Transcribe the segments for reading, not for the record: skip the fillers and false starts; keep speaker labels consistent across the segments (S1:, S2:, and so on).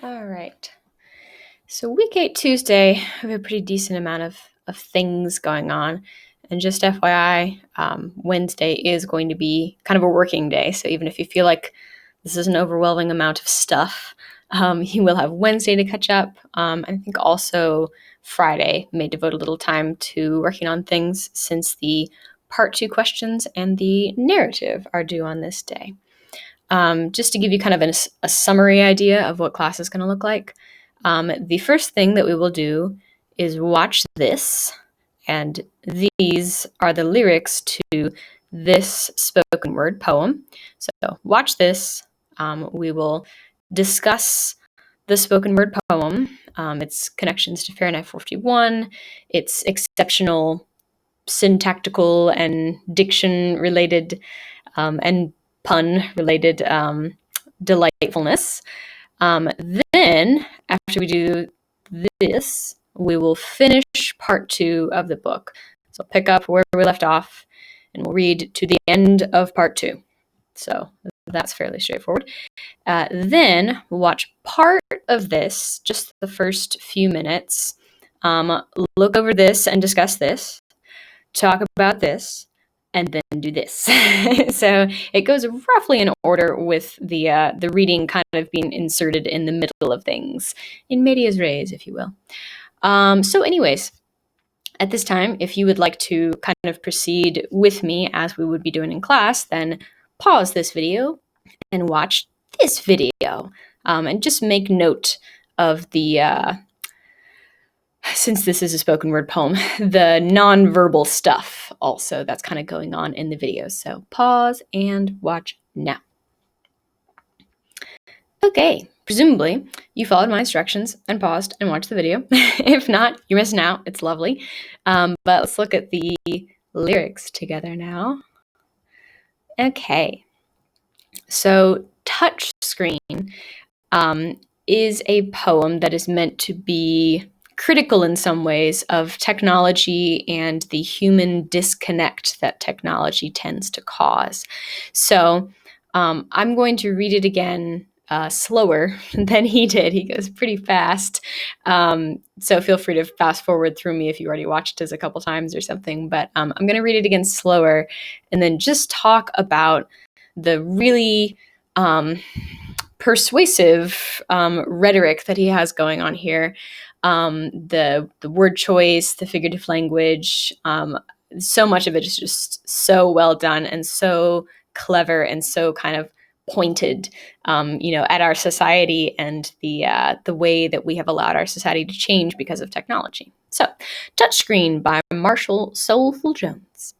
S1: All right. So week 8 Tuesday, I have a pretty decent amount of things going on. And just FYI, Wednesday is going to be kind of a working day. So even if you feel like this is an overwhelming amount of stuff, you will have Wednesday to catch up. I think also Friday may devote a little time to working on things since the Part 2 questions and the narrative are due on this day. Just to give you kind of a summary idea of what class is going to look like, the first thing that we will do is watch this, and these are the lyrics to this spoken word poem. So watch this. We will discuss the spoken word poem, its connections to Fahrenheit 451, its exceptional syntactical and diction related and pun related delightfulness. Then, after we do this, we will finish part 2 of the book. So pick up where we left off, and we'll read to the end of part 2. So that's fairly straightforward. Then we'll watch part of this, just the first few minutes, look over this and discuss this, talk about this, and then do this. So it goes roughly in order with the reading kind of being inserted in the middle of things, in medias res, if you will. So anyways, at this time, if you would like to kind of proceed with me as we would be doing in class, then pause this video and watch this video. And just make note of the since this is a spoken word poem, the nonverbal stuff also that's kind of going on in the video. So pause and watch now. Okay, presumably you followed my instructions and paused and watched the video. If not, you're missing out. It's lovely. But let's look at the lyrics together now. Okay, so Touchscreen is a poem that is meant to be critical in some ways of technology and the human disconnect that technology tends to cause. So I'm going to read it again slower than he did. He goes pretty fast. So feel free to fast forward through me if you already watched this a couple times or something. But I'm going to read it again slower and then just talk about the really persuasive rhetoric that he has going on here. The word choice, the figurative language, so much of it is just so well done and so clever and so kind of pointed, at our society and the way that we have allowed our society to change because of technology. So, Touchscreen by Marshall Soulful Jones.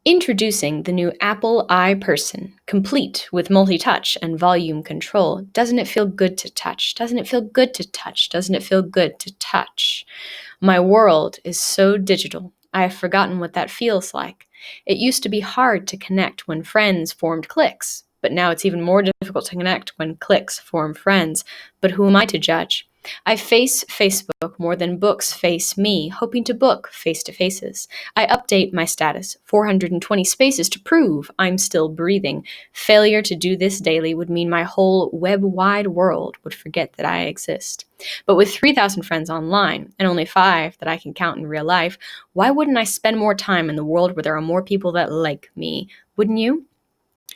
S1: Introducing the new Apple iPerson, complete with multi-touch and volume control. Doesn't it feel good to touch? Doesn't it feel good to touch? Doesn't it feel good to touch? My world is so digital. I have forgotten what that feels like. It used to be hard to connect when friends formed cliques, but now it's even more difficult to connect when cliques form friends. But who am I to judge? I face Facebook more than books face me, hoping to book face-to-faces. I update my status, 420 spaces to prove I'm still breathing. Failure to do this daily would mean my whole web-wide world would forget that I exist. But with 3,000 friends online, and only 5 that I can count in real life, why wouldn't I spend more time in the world where there are more people that like me? Wouldn't you?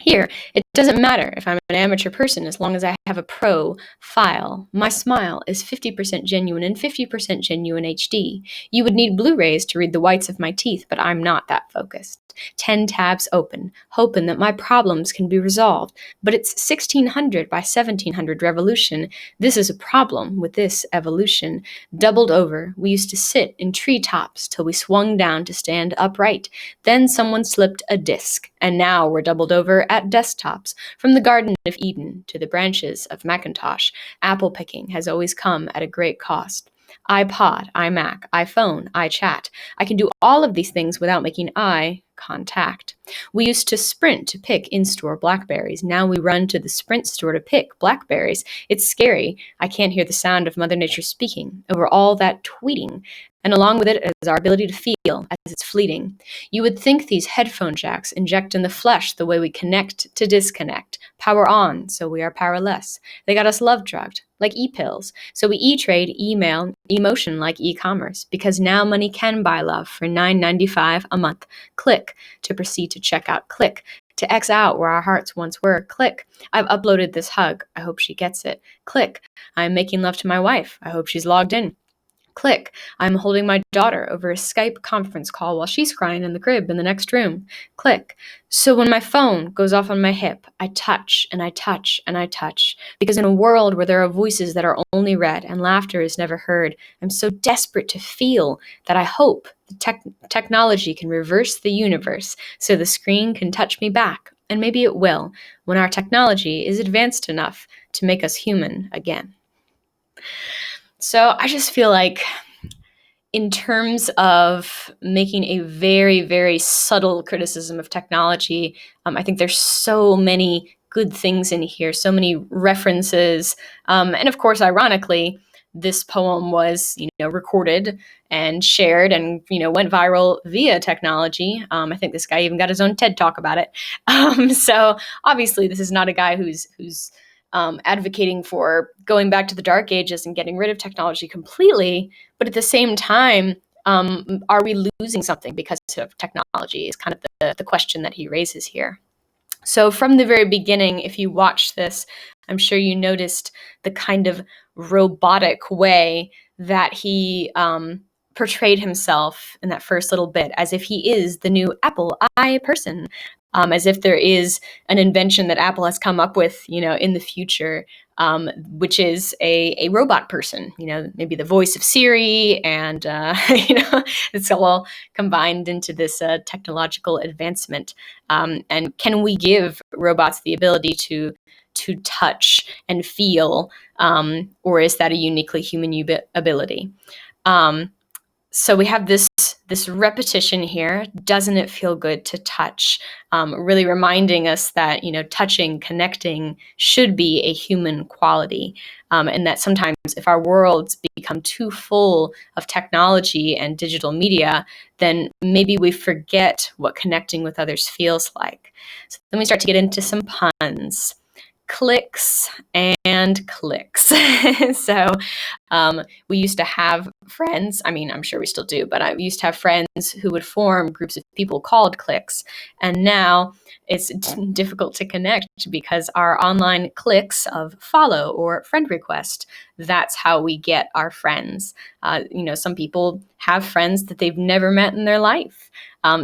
S1: Here, it doesn't matter if I'm an amateur person as long as I have a pro file. My smile is 50% genuine and 50% genuine HD. You would need Blu-rays to read the whites of my teeth, but I'm not that focused. 10 tabs open, hoping that my problems can be resolved. But it's 1600 by 1700 revolution. This is a problem with this evolution. Doubled over, we used to sit in treetops till we swung down to stand upright. Then someone slipped a disc, and now we're doubled over at desktops. From the Garden of Eden to the branches of Macintosh, apple picking has always come at a great cost. iPod, iMac, iPhone, iChat. I can do all of these things without making eye contact. We used to sprint to pick in-store blackberries. Now we run to the Sprint store to pick blackberries. It's scary. I can't hear the sound of Mother Nature speaking over all that tweeting. And along with it is our ability to feel as it's fleeting. You would think these headphone jacks inject in the flesh the way we connect to disconnect. Power on, so we are powerless. They got us love drugged, like e-pills. So we e-trade, email, emotion like e-commerce, because now money can buy love for $9.95 a month. Click to proceed to checkout. Click to X out where our hearts once were. Click. I've uploaded this hug. I hope she gets it. Click. I'm making love to my wife. I hope she's logged in. Click. I'm holding my daughter over a Skype conference call while she's crying in the crib in the next room. Click. So when my phone goes off on my hip, I touch and I touch and I touch. Because in a world where there are voices that are only read and laughter is never heard, I'm so desperate to feel that I hope the technology can reverse the universe so the screen can touch me back. And maybe it will when our technology is advanced enough to make us human again. So I just feel like in terms of making a very, very subtle criticism of technology, I think there's so many good things in here, so many references. And of course, ironically, this poem was, recorded and shared and, went viral via technology. I think this guy even got his own TED Talk about it. So obviously, this is not a guy who's advocating for going back to the dark ages and getting rid of technology completely. But at the same time, are we losing something because of technology is kind of the question that he raises here. So from the very beginning, if you watch this, I'm sure you noticed the kind of robotic way that he portrayed himself in that first little bit, as if he is the new Apple I person. As if there is an invention that Apple has come up with, in the future, which is a robot person, maybe the voice of Siri, and, it's all combined into this technological advancement. And can we give robots the ability to touch and feel, or is that a uniquely human ability? So we have this repetition here. Doesn't it feel good to touch? Really reminding us that, touching, connecting should be a human quality. And that sometimes if our worlds become too full of technology and digital media, then maybe we forget what connecting with others feels like. So then we start to get into some puns. Clicks and clicks. So we used to have friends. I mean, I'm sure we still do, but I used to have friends who would form groups of people called cliques. And now it's difficult to connect because our online clicks of follow or friend request, that's how we get our friends. Some people have friends that they've never met in their life.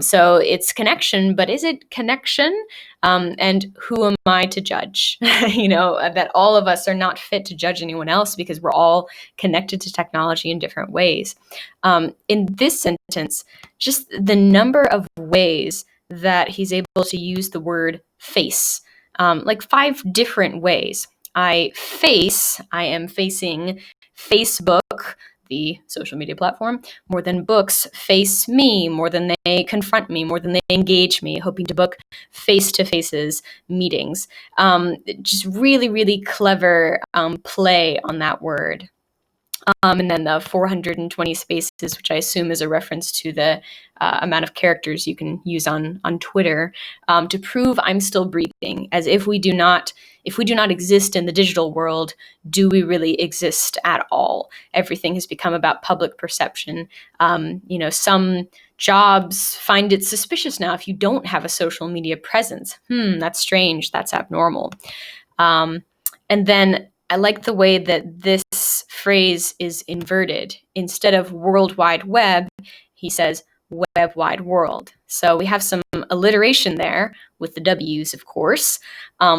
S1: So it's connection, but is it connection? And who am I to judge? That all of us are not fit to judge anyone else because we're all connected to technology in different ways. In this sentence, just the number of ways that he's able to use the word face, like 5 different ways. I am facing Facebook, the social media platform, more than books face me, more than they confront me, more than they engage me, hoping to book face-to-faces meetings. Just really, really clever play on that word. And then the 420 spaces, which I assume is a reference to the amount of characters you can use on Twitter, to prove I'm still breathing, as if we do not exist in the digital world, do we really exist at all? Everything has become about public perception. Some jobs find it suspicious now if you don't have a social media presence. That's strange. That's abnormal. And then I like the way that this phrase is inverted. Instead of World Wide Web, he says Web Wide World. So we have some alliteration there with the W's, of course,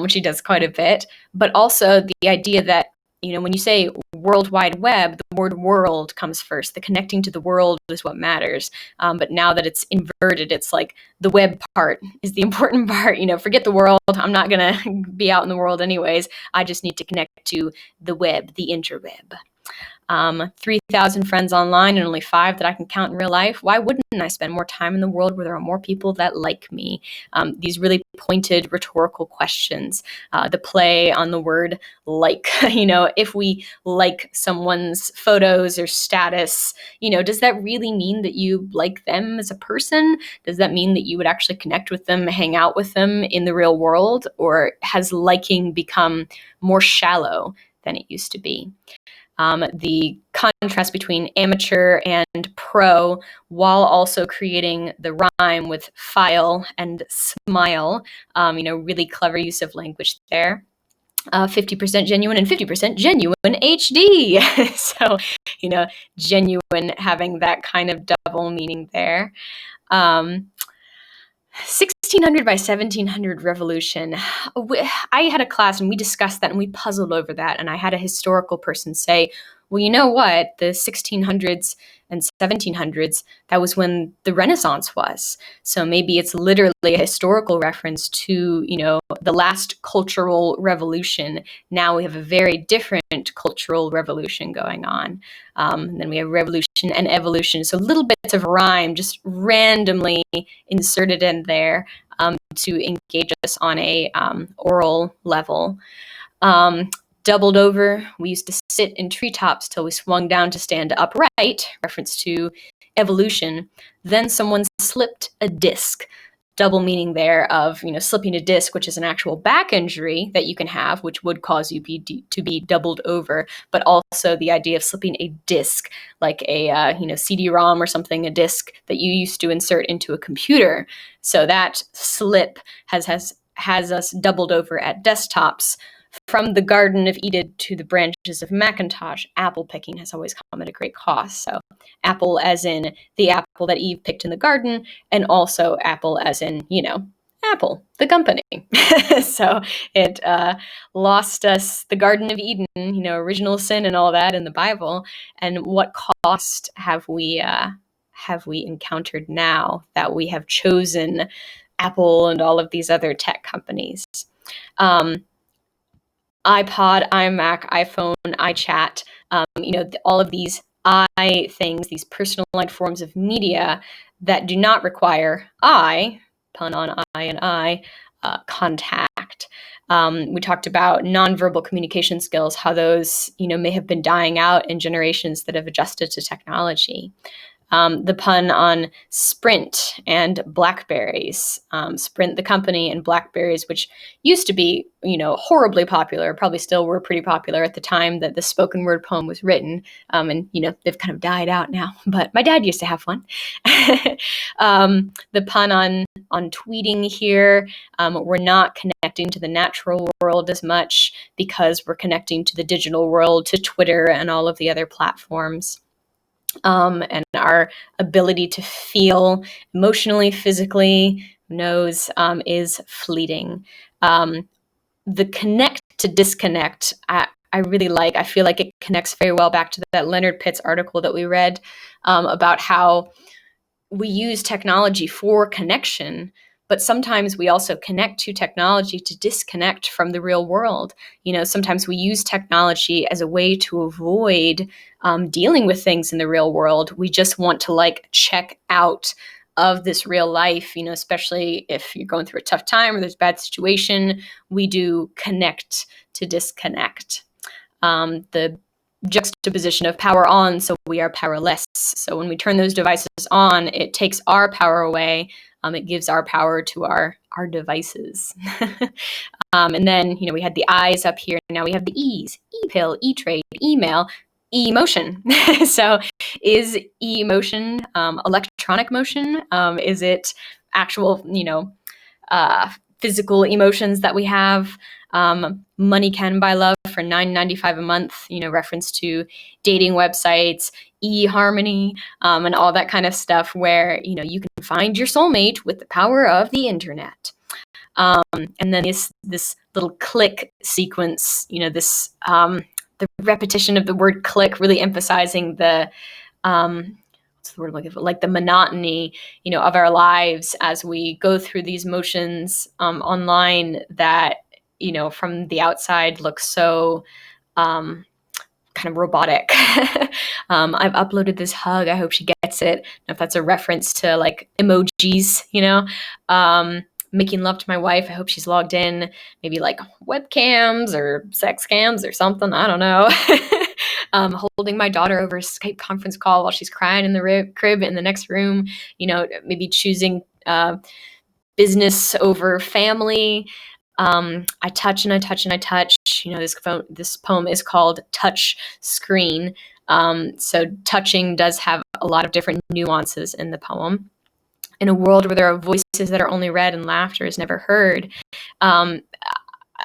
S1: which he does quite a bit, but also the idea that, when you say World Wide Web, the word world comes first. The connecting to the world is what matters. But now that it's inverted, it's like the web part is the important part. Forget the world. I'm not going to be out in the world anyways. I just need to connect to the web, the interweb. 3,000 friends online and only 5 that I can count in real life. Why wouldn't I spend more time in the world where there are more people that like me? These really pointed rhetorical questions, the play on the word like, if we like someone's photos or status, does that really mean that you like them as a person? Does that mean that you would actually connect with them, hang out with them in the real world? Or has liking become more shallow than it used to be? The contrast between amateur and pro, while also creating the rhyme with file and smile, really clever use of language there. 50% genuine and 50% genuine HD. So, genuine having that kind of double meaning there. 1600 by 1700 revolution. I had a class and we discussed that and we puzzled over that. And I had a historical person say, well, you know what? The 1600s and 1700s, that was when the Renaissance was. So maybe it's literally a historical reference to, the last cultural revolution. Now we have a very different cultural revolution going on. And then we have revolution and evolution. So little bits of rhyme just randomly inserted in there to engage us on a oral level. Doubled over, we used to sit in treetops till we swung down to stand upright, reference to evolution. Then someone slipped a disc. Double meaning there of, slipping a disc, which is an actual back injury that you can have, which would cause you to be doubled over, but also the idea of slipping a disc, like a, CD-ROM or something, a disc that you used to insert into a computer. So that slip has us doubled over at desktops. From the Garden of Eden to the branches of Macintosh, apple picking has always come at a great cost. So apple as in the apple that Eve picked in the garden, and also apple as in, Apple, the company. So it lost us the Garden of Eden, original sin and all that in the Bible. And what cost have we encountered now that we have chosen Apple and all of these other tech companies? iPod, iMac, iPhone, iChat, all of these things, these personalized forms of media that do not require pun on I and I, contact. We talked about nonverbal communication skills, how those, may have been dying out in generations that have adjusted to technology. The pun on Sprint and Blackberries. Sprint, the company, and Blackberries, which used to be, horribly popular, probably still were pretty popular at the time that the spoken word poem was written. And, they've kind of died out now, but my dad used to have one. The pun on tweeting here. We're not connecting to the natural world as much because we're connecting to the digital world, to Twitter and all of the other platforms. And our ability to feel emotionally, physically, who knows, is fleeting. The connect to disconnect, I really like. I feel like it connects very well back to that Leonard Pitts article that we read about how we use technology for connection, but sometimes we also connect to technology to disconnect from the real world. Sometimes we use technology as a way to avoid dealing with things in the real world. We just want to check out of this real life, especially if you're going through a tough time or there's a bad situation. We do connect to disconnect. The juxtaposition of power on, so we are powerless. So when we turn those devices on, it takes our power away. It gives our power to our devices. And then, we had the I's up here. Now we have the E's: e-pill, e-trade, email, e-motion. So is e-motion electronic motion? Is it actual, physical emotions that we have? Money Can Buy Love for $9.95 a month, reference to dating websites, eHarmony, and all that kind of stuff where, you can find your soulmate with the power of the internet. And then this little click sequence, the repetition of the word click, really emphasizing the, what's the word I'm looking for? Like the monotony, of our lives as we go through these motions online that, from the outside looks so kind kind of robotic. I've uploaded this hug. I hope she gets it. If that's a reference to like emojis, making love to my wife. I hope she's logged in. Maybe like webcams or sex cams or something. I don't know. Holding my daughter over a Skype conference call while she's crying in the crib in the next room. Maybe choosing business over family. I touch and I touch and I touch. This poem is called Touch Screen. So touching does have a lot of different nuances in the poem. In a world where there are voices that are only read and laughter is never heard,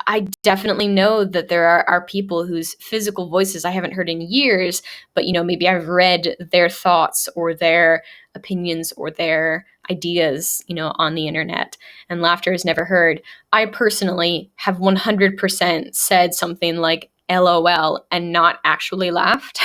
S1: I definitely know that there are people whose physical voices I haven't heard in years, but maybe I've read their thoughts or their opinions or their ideas, on the internet, and laughter is never heard. I personally have 100% said something like LOL and not actually laughed,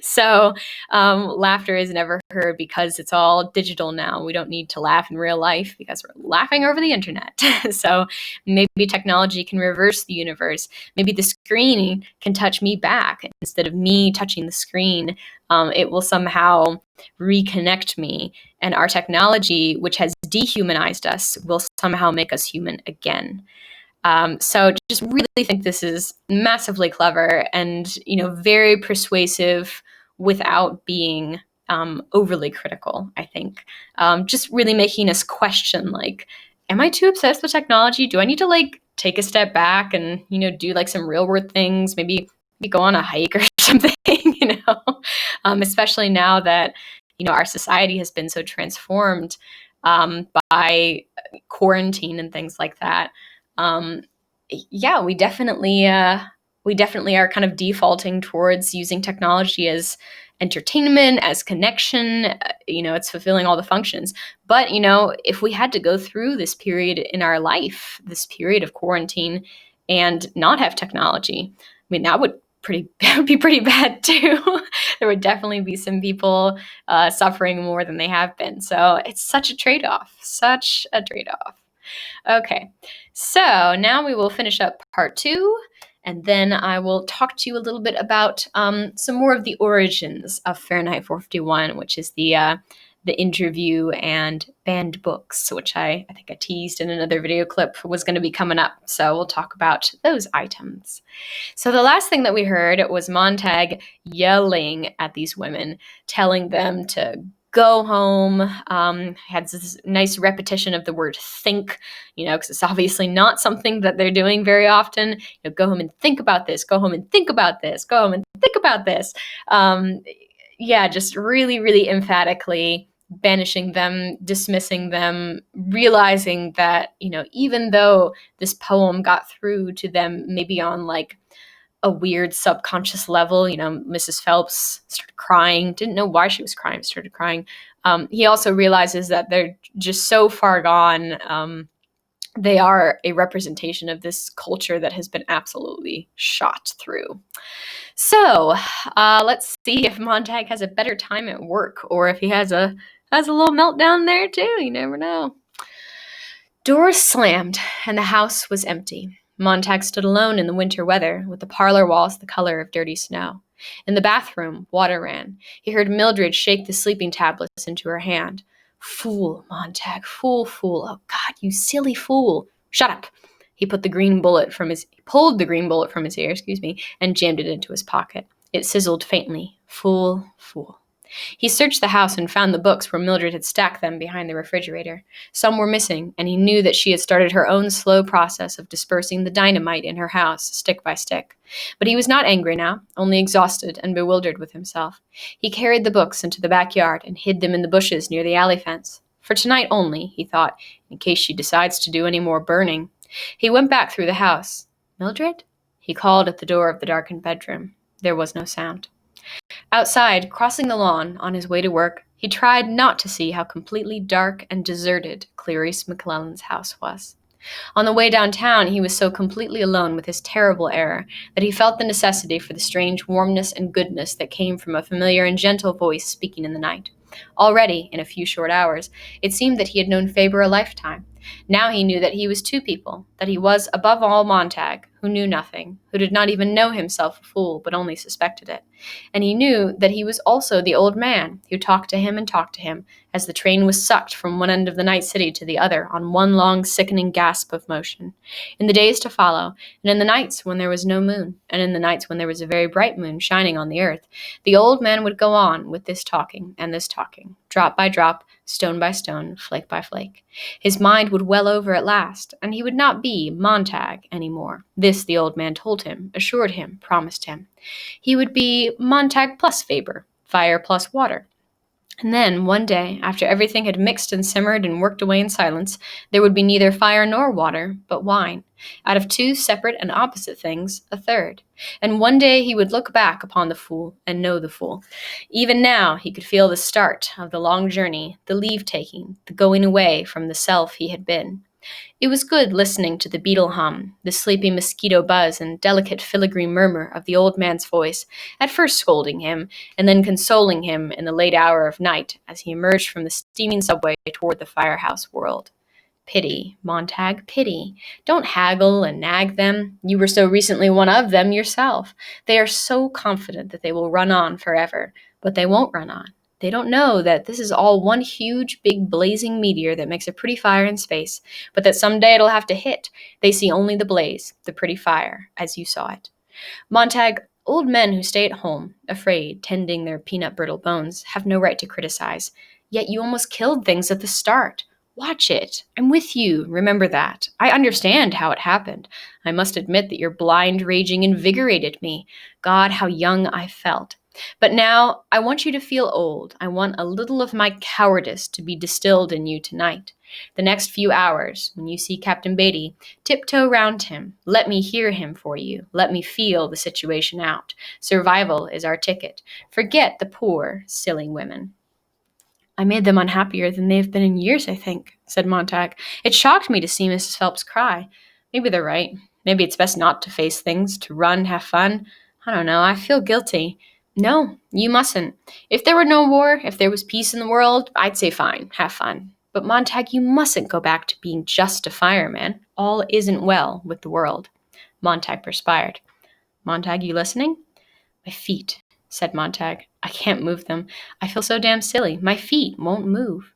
S1: So laughter is never heard because it's all digital now. We don't need to laugh in real life because we're laughing over the internet. So maybe technology can reverse the universe. Maybe the screen can touch me back instead of me touching the screen. It will somehow reconnect me, and our technology, which has dehumanized us, will somehow make us human again. So just really think this is massively clever and, very persuasive without being overly critical, I think. Just really making us question, like, am I too obsessed with technology? Do I need to, like, take a step back and, do, like, some real world things? Maybe go on a hike or something, especially now that, our society has been so transformed by quarantine and things like that. We definitely are kind of defaulting towards using technology as entertainment, as connection. It's fulfilling all the functions. But if we had to go through this period in our life, this period of quarantine, and not have technology, I mean, that would be pretty bad too. There would definitely be some people suffering more than they have been. So it's such a trade-off. Okay, so now we will finish up part 2, and then I will talk to you a little bit about some more of the origins of Fahrenheit 451, which is the interview and banned books, which I think I teased in another video clip was going to be coming up. So we'll talk about those items. So the last thing that we heard was Montag yelling at these women, telling them to go home. Had this nice repetition of the word think, because it's obviously not something that they're doing very often. Go home and think about this, go home and think about this, go home and think about this. Just really, really emphatically banishing them, dismissing them, realizing that, even though this poem got through to them maybe on like a weird subconscious level, Mrs. Phelps started crying, didn't know why she was crying, started crying. He also realizes that they're just so far gone. They are a representation of this culture that has been absolutely shot through. So let's see if Montag has a better time at work, or if he has a little meltdown there too. You never know. Doors slammed, and the house was empty. Montag stood alone in the winter weather, with the parlor walls the color of dirty snow. In the bathroom, water ran. He heard Mildred shake the sleeping tablets into her hand. Fool, Montag, fool, fool. Oh, God, you silly fool. Shut up. He pulled the green bullet from his ear, and jammed it into his pocket. It sizzled faintly. Fool, fool. He searched the house and found the books where Mildred had stacked them behind the refrigerator. Some were missing, and he knew that she had started her own slow process of dispersing the dynamite in her house, stick by stick. But he was not angry now, only exhausted and bewildered with himself. He carried the books into the backyard and hid them in the bushes near the alley fence. For tonight only, he thought, in case she decides to do any more burning. He went back through the house. Mildred? He called at the door of the darkened bedroom. There was no sound. Outside, crossing the lawn, on his way to work, he tried not to see how completely dark and deserted Clarice McClellan's house was. On the way downtown, he was so completely alone with his terrible error that he felt the necessity for the strange warmness and goodness that came from a familiar and gentle voice speaking in the night. Already, in a few short hours, it seemed that he had known Faber a lifetime. Now he knew that he was two people, that he was, above all, Montag, who knew nothing, who did not even know himself a fool, but only suspected it. And he knew that he was also the old man who talked to him, as the train was sucked from one end of the night city to the other on one long, sickening gasp of motion. In the days to follow, and in the nights when there was no moon, and in the nights when there was a very bright moon shining on the earth, the old man would go on with this talking, drop by drop, stone by stone, flake by flake. His mind would well over at last, and he would not be Montag any more. This the old man told him, assured him, promised him. He would be Montag plus Faber, fire plus water. And then, one day, after everything had mixed and simmered and worked away in silence, there would be neither fire nor water, but wine. Out of two separate and opposite things, a third. And one day he would look back upon the fool and know the fool. Even now he could feel the start of the long journey, the leave-taking, the going away from the self he had been. It was good listening to the beetle hum, the sleepy mosquito buzz, and delicate filigree murmur of the old man's voice, at first scolding him, and then consoling him in the late hour of night as he emerged from the steaming subway toward the firehouse world. Pity, Montag, pity. Don't haggle and nag them. You were so recently one of them yourself. They are so confident that they will run on forever, but they won't run on. They don't know that this is all one huge, big, blazing meteor that makes a pretty fire in space, but that someday it'll have to hit. They see only the blaze, the pretty fire, as you saw it. Montag, old men who stay at home, afraid, tending their peanut-brittle bones, have no right to criticize. Yet you almost killed things at the start. Watch it. I'm with you. Remember that. I understand how it happened. I must admit that your blind raging invigorated me. God, how young I felt. But now I want you to feel old. I want a little of my cowardice to be distilled in you tonight. The next few hours, when you see Captain Beatty, tiptoe round him. Let me hear him for you. Let me feel the situation out. Survival is our ticket. Forget the poor, silly women. I made them unhappier than they have been in years, I think, said Montag. It shocked me to see Mrs. Phelps cry. Maybe they're right. Maybe it's best not to face things, to run, have fun. I don't know. I feel guilty. No, you mustn't. If there were no war, if there was peace in the world, I'd say fine, have fun. But Montag, you mustn't go back to being just a fireman. All isn't well with the world. Montag perspired. Montag, you listening? My feet, said Montag. I can't move them. I feel so damn silly. My feet won't move.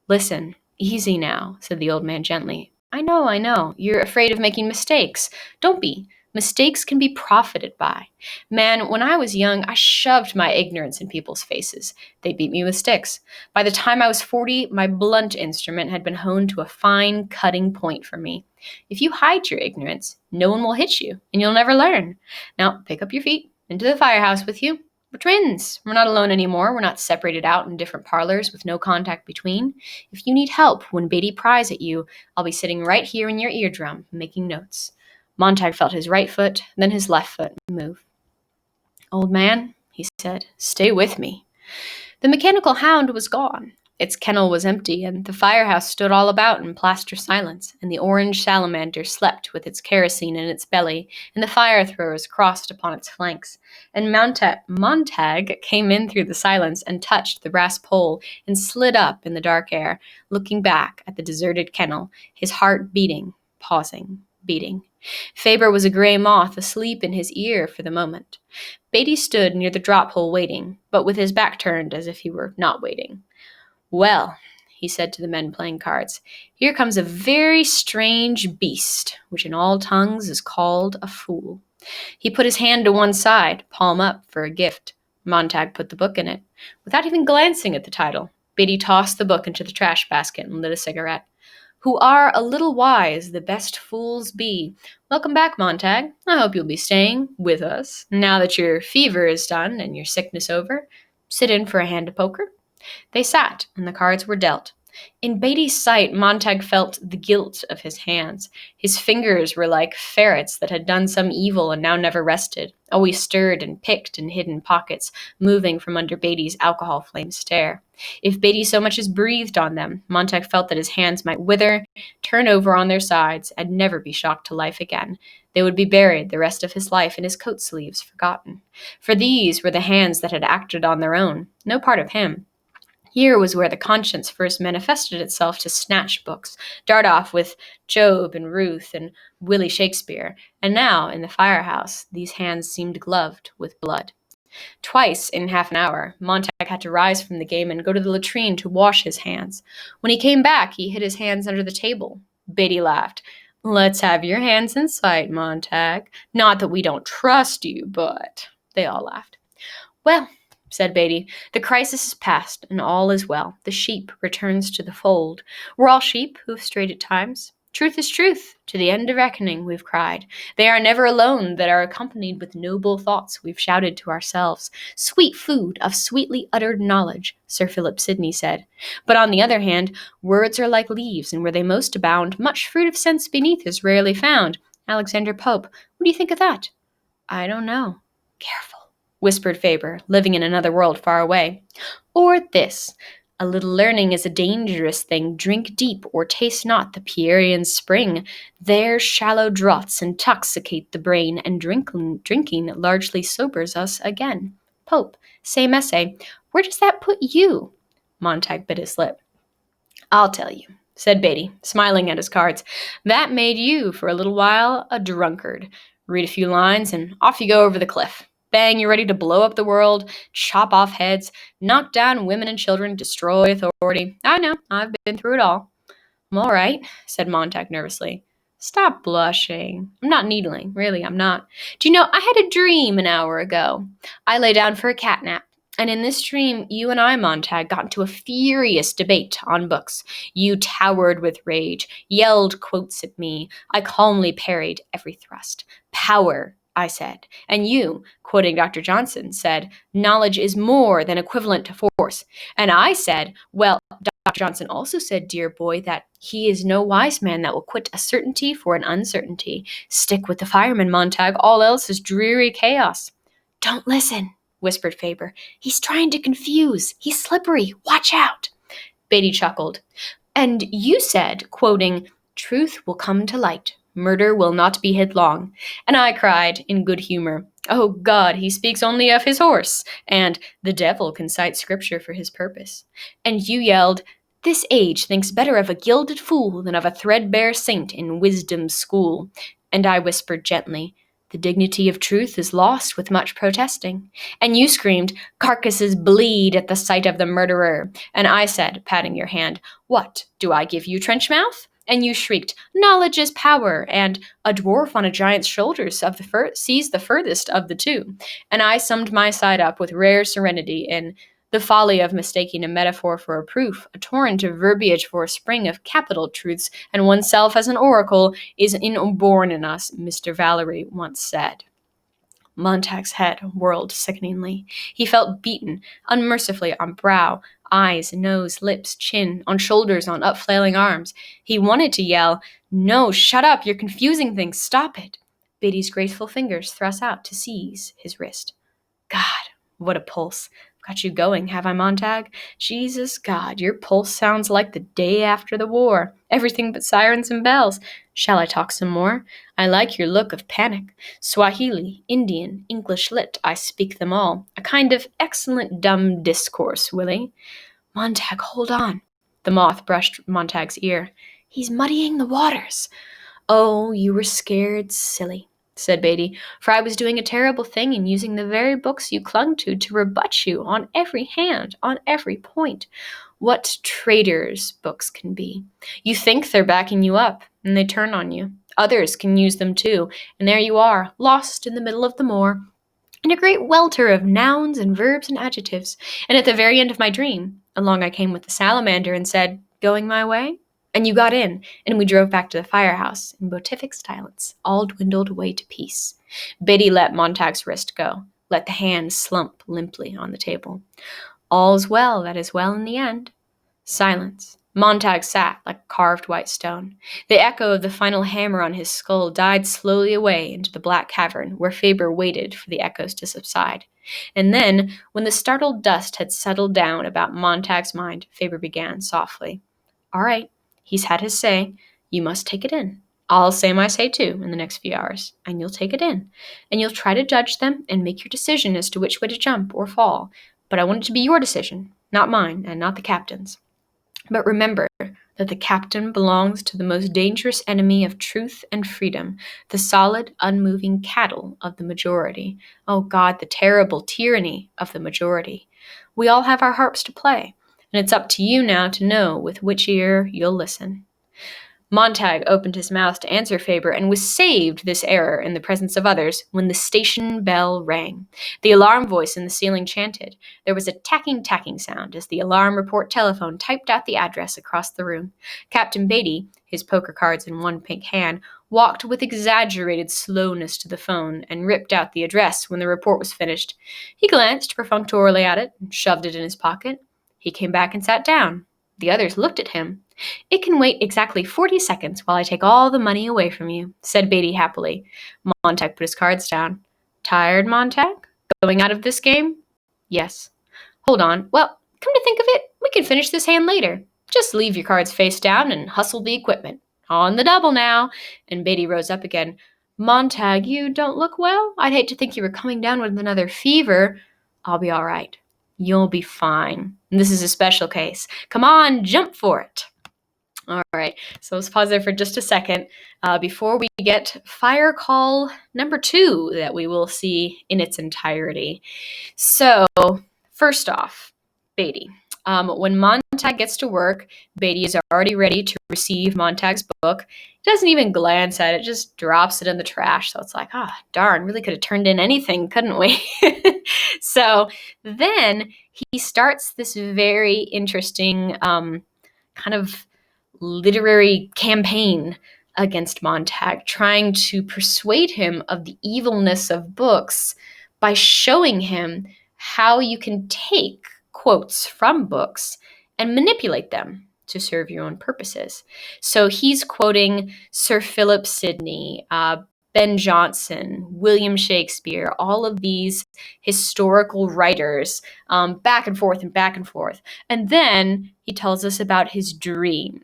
S1: Listen, easy now, said the old man gently. I know. You're afraid of making mistakes. Don't be. Mistakes can be profited by. Man, when I was young, I shoved my ignorance in people's faces. They beat me with sticks. By the time I was 40, my blunt instrument had been honed to a fine cutting point for me. If you hide your ignorance, no one will hit you, and you'll never learn. Now, pick up your feet, into the firehouse with you. We're twins. We're not alone anymore. We're not separated out in different parlors with no contact between. If you need help when Beatty pries at you, I'll be sitting right here in your eardrum, making notes. Montag felt his right foot, then his left foot move. Old man, he said, stay with me. The mechanical hound was gone. Its kennel was empty, and the firehouse stood all about in plaster silence, and the orange salamander slept with its kerosene in its belly, and the fire-throwers crossed upon its flanks. And Montag came in through the silence and touched the brass pole and slid up in the dark air, looking back at the deserted kennel, his heart beating, pausing, beating. Faber was a gray moth asleep in his ear for the moment. Beatty stood near the drop hole waiting, but with his back turned as if he were not waiting. Well, he said to the men playing cards, here comes a very strange beast, which in all tongues is called a fool. He put his hand to one side, palm up, for a gift. Montag put the book in it. Without even glancing at the title, Beatty tossed the book into the trash basket and lit a cigarette. Who are a little wise, the best fools be. Welcome back, Montag. I hope you'll be staying with us. Now that your fever is done and your sickness over, sit in for a hand of poker. They sat, and the cards were dealt. In Beatty's sight, Montag felt the guilt of his hands. His fingers were like ferrets that had done some evil and now never rested, always stirred and picked and hid in pockets, moving from under Beatty's alcohol-flame stare. If Beatty so much as breathed on them, Montag felt that his hands might wither, turn over on their sides, and never be shocked to life again. They would be buried the rest of his life in his coat sleeves, forgotten. For these were the hands that had acted on their own, no part of him. Here was where the conscience first manifested itself to snatch books, dart off with Job and Ruth and Willie Shakespeare, and now, in the firehouse, these hands seemed gloved with blood. Twice in half an hour, Montag had to rise from the game and go to the latrine to wash his hands. When he came back, he hid his hands under the table. Beatty laughed. "Let's have your hands in sight, Montag. Not that we don't trust you, but—" They all laughed. "Well," said Beatty, "the crisis is past, and all is well. The sheep returns to the fold. We're all sheep who've strayed at times. Truth is truth, to the end of reckoning, we've cried. They are never alone that are accompanied with noble thoughts, we've shouted to ourselves. Sweet food of sweetly uttered knowledge, Sir Philip Sidney said. But on the other hand, words are like leaves, and where they most abound, much fruit of sense beneath is rarely found. Alexander Pope, what do you think of that?" "I don't know." "Careful," whispered Faber, living in another world far away. "Or this. A little learning is a dangerous thing. Drink deep, or taste not the Pierian spring. There shallow draughts intoxicate the brain, and drinking largely sobers us again." Pope, same essay. Where does that put you? Montag bit his lip. "I'll tell you," said Beatty, smiling at his cards. "That made you, for a little while, a drunkard. Read a few lines, and off you go over the cliff. Bang, you're ready to blow up the world, chop off heads, knock down women and children, destroy authority. I know, I've been through it all." "I'm all right," said Montag nervously. "Stop blushing. I'm not needling. Really, I'm not. Do you know, I had a dream an hour ago. I lay down for a cat nap. And in this dream, you and I, Montag, got into a furious debate on books. You towered with rage, yelled quotes at me. I calmly parried every thrust. Power, I said. And you, quoting Dr. Johnson, said, knowledge is more than equivalent to force. And I said, well, Dr. Johnson also said, dear boy, that he is no wise man that will quit a certainty for an uncertainty. Stick with the fireman, Montag. All else is dreary chaos. Don't listen, whispered Faber. He's trying to confuse. He's slippery. Watch out. Beatty chuckled. And you said, quoting, truth will come to light. Murder will not be hid long. And I cried, in good humor, oh God, he speaks only of his horse, and the devil can cite scripture for his purpose. And you yelled, this age thinks better of a gilded fool than of a threadbare saint in wisdom's school. And I whispered gently, the dignity of truth is lost with much protesting. And you screamed, carcasses bleed at the sight of the murderer. And I said, patting your hand, what, do I give you trench mouth? And you shrieked, knowledge is power, and a dwarf on a giant's shoulders sees the furthest of the two. And I summed my side up with rare serenity in the folly of mistaking a metaphor for a proof, a torrent of verbiage for a spring of capital truths, and oneself as an oracle is inborn in us, Mr. Valery once said. Montag's head whirled sickeningly. He felt beaten unmercifully on brow, eyes, nose, lips, chin, on shoulders, on upflailing arms. He wanted to yell, no, shut up, you're confusing things, stop it. Beatty's graceful fingers thrust out to seize his wrist. God, what a pulse. Got you going, have I, Montag? Jesus God, your pulse sounds like the day after the war. Everything but sirens and bells. Shall I talk some more? I like your look of panic. Swahili, Indian, English lit, I speak them all. A kind of excellent dumb discourse, Willie. Montag, hold on. The moth brushed Montag's ear. He's muddying the waters. Oh, you were scared silly, said Beatty, for I was doing a terrible thing in using the very books you clung to rebut you on every hand, on every point. What traitors books can be. You think they're backing you up, and they turn on you. Others can use them too, and there you are, lost in the middle of the moor, in a great welter of nouns and verbs and adjectives. And at the very end of my dream, along I came with the salamander and said, going my way? And you got in, and we drove back to the firehouse in beatific silence, all dwindled away to peace. Beatty let Montag's wrist go, let the hand slump limply on the table. All's well that is well in the end. Silence. Montag sat like a carved white stone. The echo of the final hammer on his skull died slowly away into the black cavern, where Faber waited for the echoes to subside. And then, when the startled dust had settled down about Montag's mind, Faber began softly. All right. He's had his say. You must take it in. I'll say my say too in the next few hours, and you'll take it in. And you'll try to judge them and make your decision as to which way to jump or fall. But I want it to be your decision. not mine and not the captain's. But remember that the captain belongs to the most dangerous enemy of truth and freedom, the solid, unmoving cattle of the majority. Oh God, the terrible tyranny of the majority. We all have our harps to play, and it's up to you now to know with which ear you'll listen. Montag opened his mouth to answer Faber and was saved this error in the presence of others when the station bell rang. The alarm voice in the ceiling chanted. There was a tacking sound as the alarm report telephone typed out the address across the room. Captain Beatty, his poker cards in one pink hand, walked with exaggerated slowness to the phone and ripped out the address when the report was finished. He glanced perfunctorily at it and shoved it in his pocket. He came back and sat down. The others looked at him. It can wait exactly 40 seconds while I take all the money away from you, said Beatty happily. Montag put his cards down. Tired, Montag? Going out of this game? Yes. Hold on. Well, come to think of it, we can finish this hand later. Just leave your cards face down and hustle the equipment. On the double now. And Beatty rose up again. Montag, you don't look well? I'd hate to think you were coming down with another fever. I'll be all right. You'll be fine. This is a special case. Come on, jump for it. All right, so let's pause there for just a second before we get fire call number 2 that we will see in its entirety. So, first off, Beatty. When Montag gets to work, Beatty is already ready to receive Montag's book. He doesn't even glance at it, just drops it in the trash. So it's like, darn, really could have turned in anything, couldn't we? So then he starts this very interesting kind of literary campaign against Montag, trying to persuade him of the evilness of books by showing him how you can take quotes from books and manipulate them to serve your own purposes. So he's quoting Sir Philip Sidney, Ben Jonson, William Shakespeare, all of these historical writers, back and forth and back and forth. And then he tells us about his dream.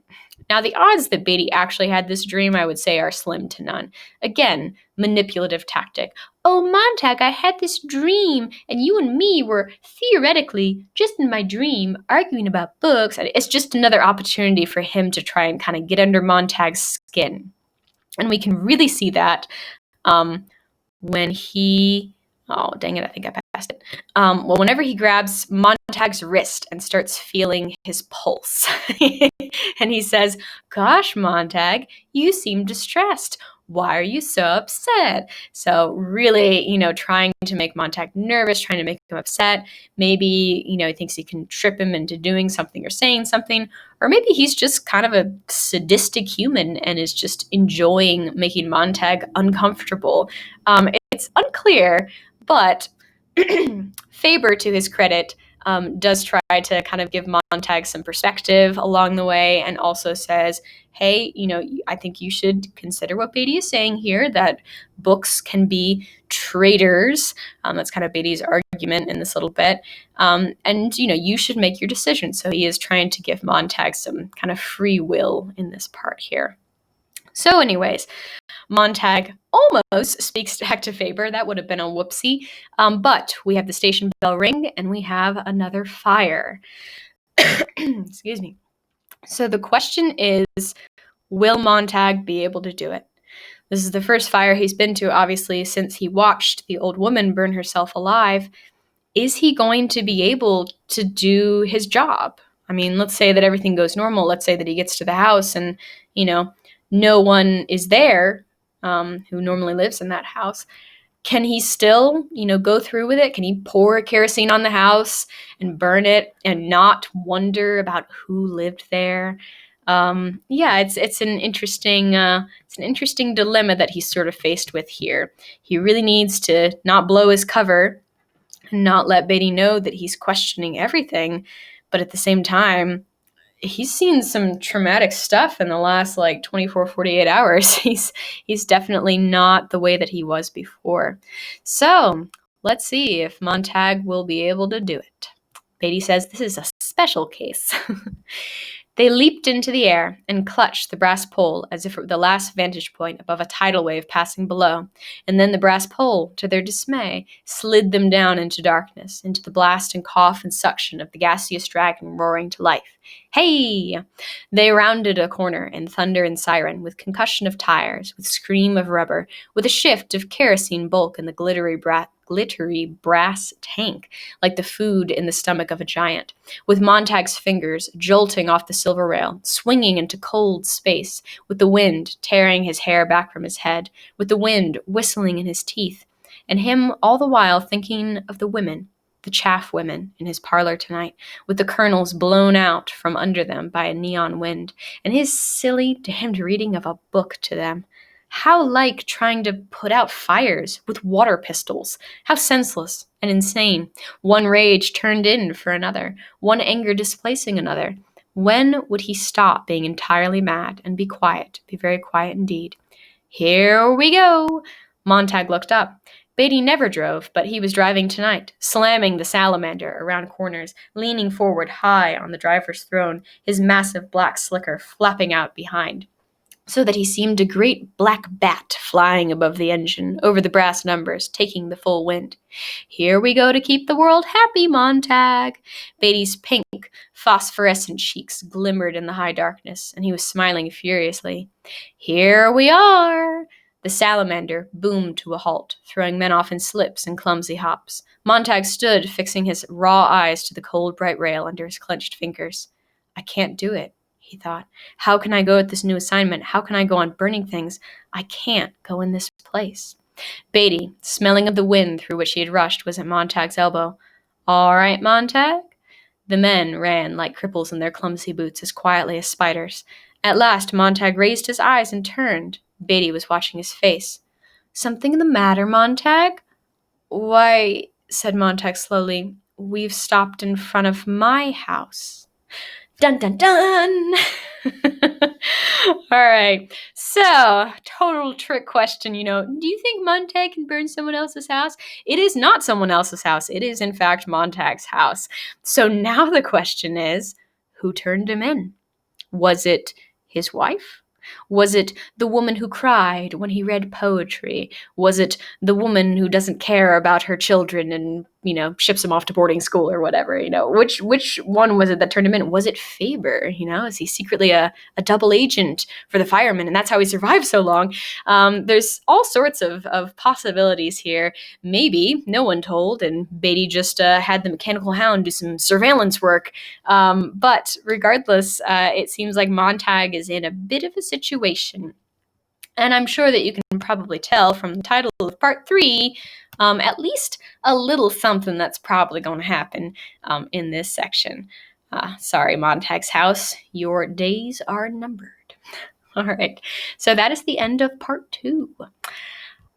S1: Now, the odds that Beatty actually had this dream, I would say, are slim to none. Again, manipulative tactic. Oh, Montag, I had this dream, and you and me were theoretically, just in my dream, arguing about books. It's just another opportunity for him to try and kind of get under Montag's skin. And we can really see that when he... Oh, dang it, I think I passed it. Whenever he grabs Montag's wrist and starts feeling his pulse, and he says, gosh, Montag, you seem distressed. Why are you so upset? So really, trying to make Montag nervous, trying to make him upset. Maybe, he thinks he can trip him into doing something or saying something. Or maybe he's just kind of a sadistic human and is just enjoying making Montag uncomfortable. It's unclear, but Faber, to his credit, does try to kind of give Montag some perspective along the way and also says, hey, I think you should consider what Beatty is saying here, that books can be traitors. That's kind of Beatty's argument in this little bit. And, you should make your decision. So he is trying to give Montag some kind of free will in this part here. So anyways, Montag almost speaks back to Faber. That would have been a whoopsie. But we have the station bell ring and we have another fire. Excuse me. So the question is, will Montag be able to do it? This is the first fire he's been to, obviously, since he watched the old woman burn herself alive. Is he going to be able to do his job? I mean, let's say that everything goes normal. Let's say that he gets to the house and, no one is there who normally lives in that house. Can he still, go through with it? Can he pour kerosene on the house and burn it and not wonder about who lived there? It's an interesting dilemma that he's sort of faced with here. He really needs to not blow his cover and not let Beatty know that he's questioning everything, but at the same time, he's seen some traumatic stuff in the last 24, 48 hours. He's definitely not the way that he was before. So let's see if Montag will be able to do it. Beatty says this is a special case. They leaped into the air and clutched the brass pole as if it were the last vantage point above a tidal wave passing below, and then the brass pole, to their dismay, slid them down into darkness, into the blast and cough and suction of the gaseous dragon roaring to life. Hey! They rounded a corner in thunder and siren, with concussion of tires, with scream of rubber, with a shift of kerosene bulk in the glittery brass tank, like the food in the stomach of a giant, with Montag's fingers jolting off the silver rail, swinging into cold space, with the wind tearing his hair back from his head, with the wind whistling in his teeth, and him all the while thinking of the women, the chaff women, in his parlor tonight, with the kernels blown out from under them by a neon wind, and his silly, damned reading of a book to them. How like trying to put out fires with water pistols. How senseless and insane. One rage turned in for another, one anger displacing another. When would he stop being entirely mad and be quiet, be very quiet indeed? Here we go! Montag looked up. Beatty never drove, but he was driving tonight, slamming the salamander around corners, leaning forward high on the driver's throne, his massive black slicker flapping out behind, so that he seemed a great black bat flying above the engine, over the brass numbers, taking the full wind. Here we go to keep the world happy, Montag. Beatty's pink, phosphorescent cheeks glimmered in the high darkness, and he was smiling furiously. Here we are. The salamander boomed to a halt, throwing men off in slips and clumsy hops. Montag stood, fixing his raw eyes to the cold, bright rail under his clenched fingers. I can't do it, he thought. How can I go at this new assignment? How can I go on burning things? I can't go in this place. Beatty, smelling of the wind through which he had rushed, was at Montag's elbow. All right, Montag? The men ran like cripples in their clumsy boots, as quietly as spiders. At last Montag raised his eyes and turned. Beatty was watching his face. Something the matter, Montag? Why, said Montag slowly, we've stopped in front of my house. Dun, dun, dun! All right. So, total trick question, do you think Montag can burn someone else's house? It is not someone else's house. It is, in fact, Montag's house. So now the question is, who turned him in? Was it his wife? Was it the woman who cried when he read poetry? Was it the woman who doesn't care about her children and, ships them off to boarding school or whatever, Which one was it that turned him in? Was it Faber, Is he secretly a double agent for the firemen, and that's how he survived so long? There's all sorts of possibilities here. Maybe no one told, and Beatty just had the mechanical hound do some surveillance work. But regardless, it seems like Montag is in a bit of a situation. And I'm sure that you can probably tell from the title of Part 3, at least a little something that's probably going to happen in this section. Sorry, Montag's house, your days are numbered. All right, so that is the end of Part 2.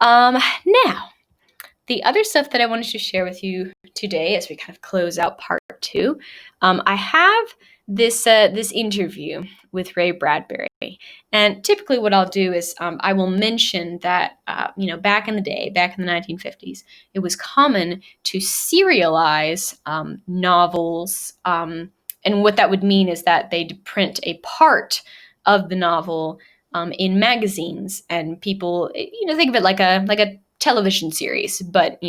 S1: Now, the other stuff that I wanted to share with you today as we kind of close out Part 2, I have this interview with Ray Bradbury. And typically what I'll do is I will mention that, back in the day, back in the 1950s, it was common to serialize novels. And what that would mean is that they'd print a part of the novel in magazines, and people, think of it like a television series, but,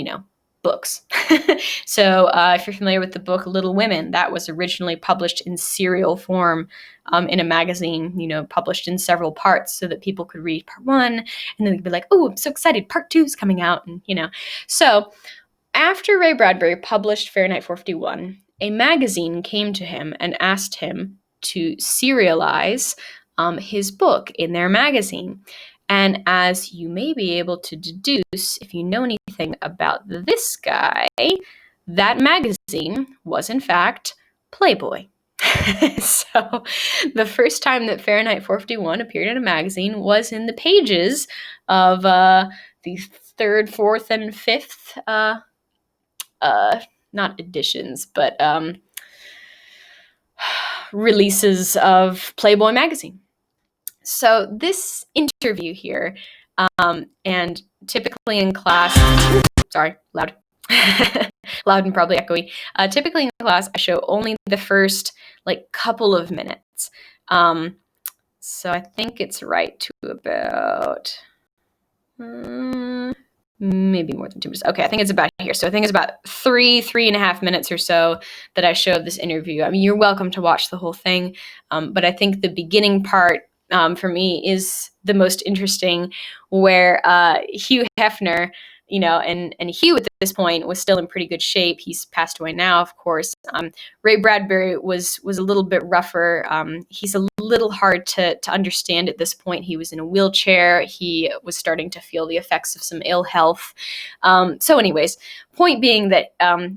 S1: books. So if you're familiar with the book Little Women, that was originally published in serial form in a magazine, published in several parts so that people could read part 1 and then they'd be like, oh, I'm so excited, part 2 is coming out. And, So after Ray Bradbury published Fahrenheit 451, a magazine came to him and asked him to serialize his book in their magazine. And as you may be able to deduce, if you know anything about this guy, that magazine was, in fact, Playboy. So the first time that Fahrenheit 451 appeared in a magazine was in the pages of the 3rd, 4th, and 5th, not editions, but releases of Playboy magazine. So this interview here, and typically in class, sorry, loud, loud and probably echoey. Typically in class, I show only the first couple of minutes So I think it's right to about maybe more than 2 minutes. Okay, I think it's about here. So I think it's about 3.5 minutes or so that I show of this interview. I mean, you're welcome to watch the whole thing, but I think the beginning part for me is the most interesting, where Hugh Hefner, and Hugh at this point was still in pretty good shape. He's passed away now, of course. Ray Bradbury was a little bit rougher. He's a little hard to understand at this point. He was in a wheelchair. He was starting to feel the effects of some ill health. So anyways, point being that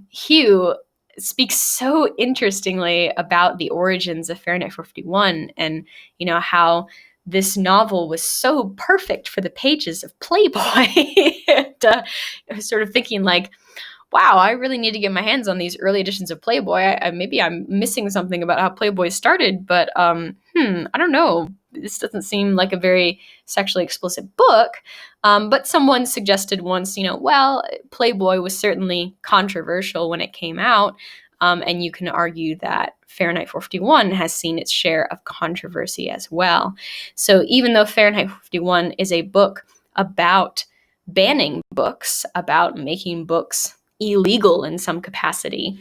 S1: Hugh speaks so interestingly about the origins of Fahrenheit 451, and how this novel was so perfect for the pages of Playboy. And, I was sort of thinking like, wow, I really need to get my hands on these early editions of Playboy. Maybe I'm missing something about how Playboy started, but I don't know. This doesn't seem like a very sexually explicit book. But someone suggested once, well, Playboy was certainly controversial when it came out. And you can argue that Fahrenheit 451 has seen its share of controversy as well. So even though Fahrenheit 451 is a book about banning books, about making books illegal in some capacity,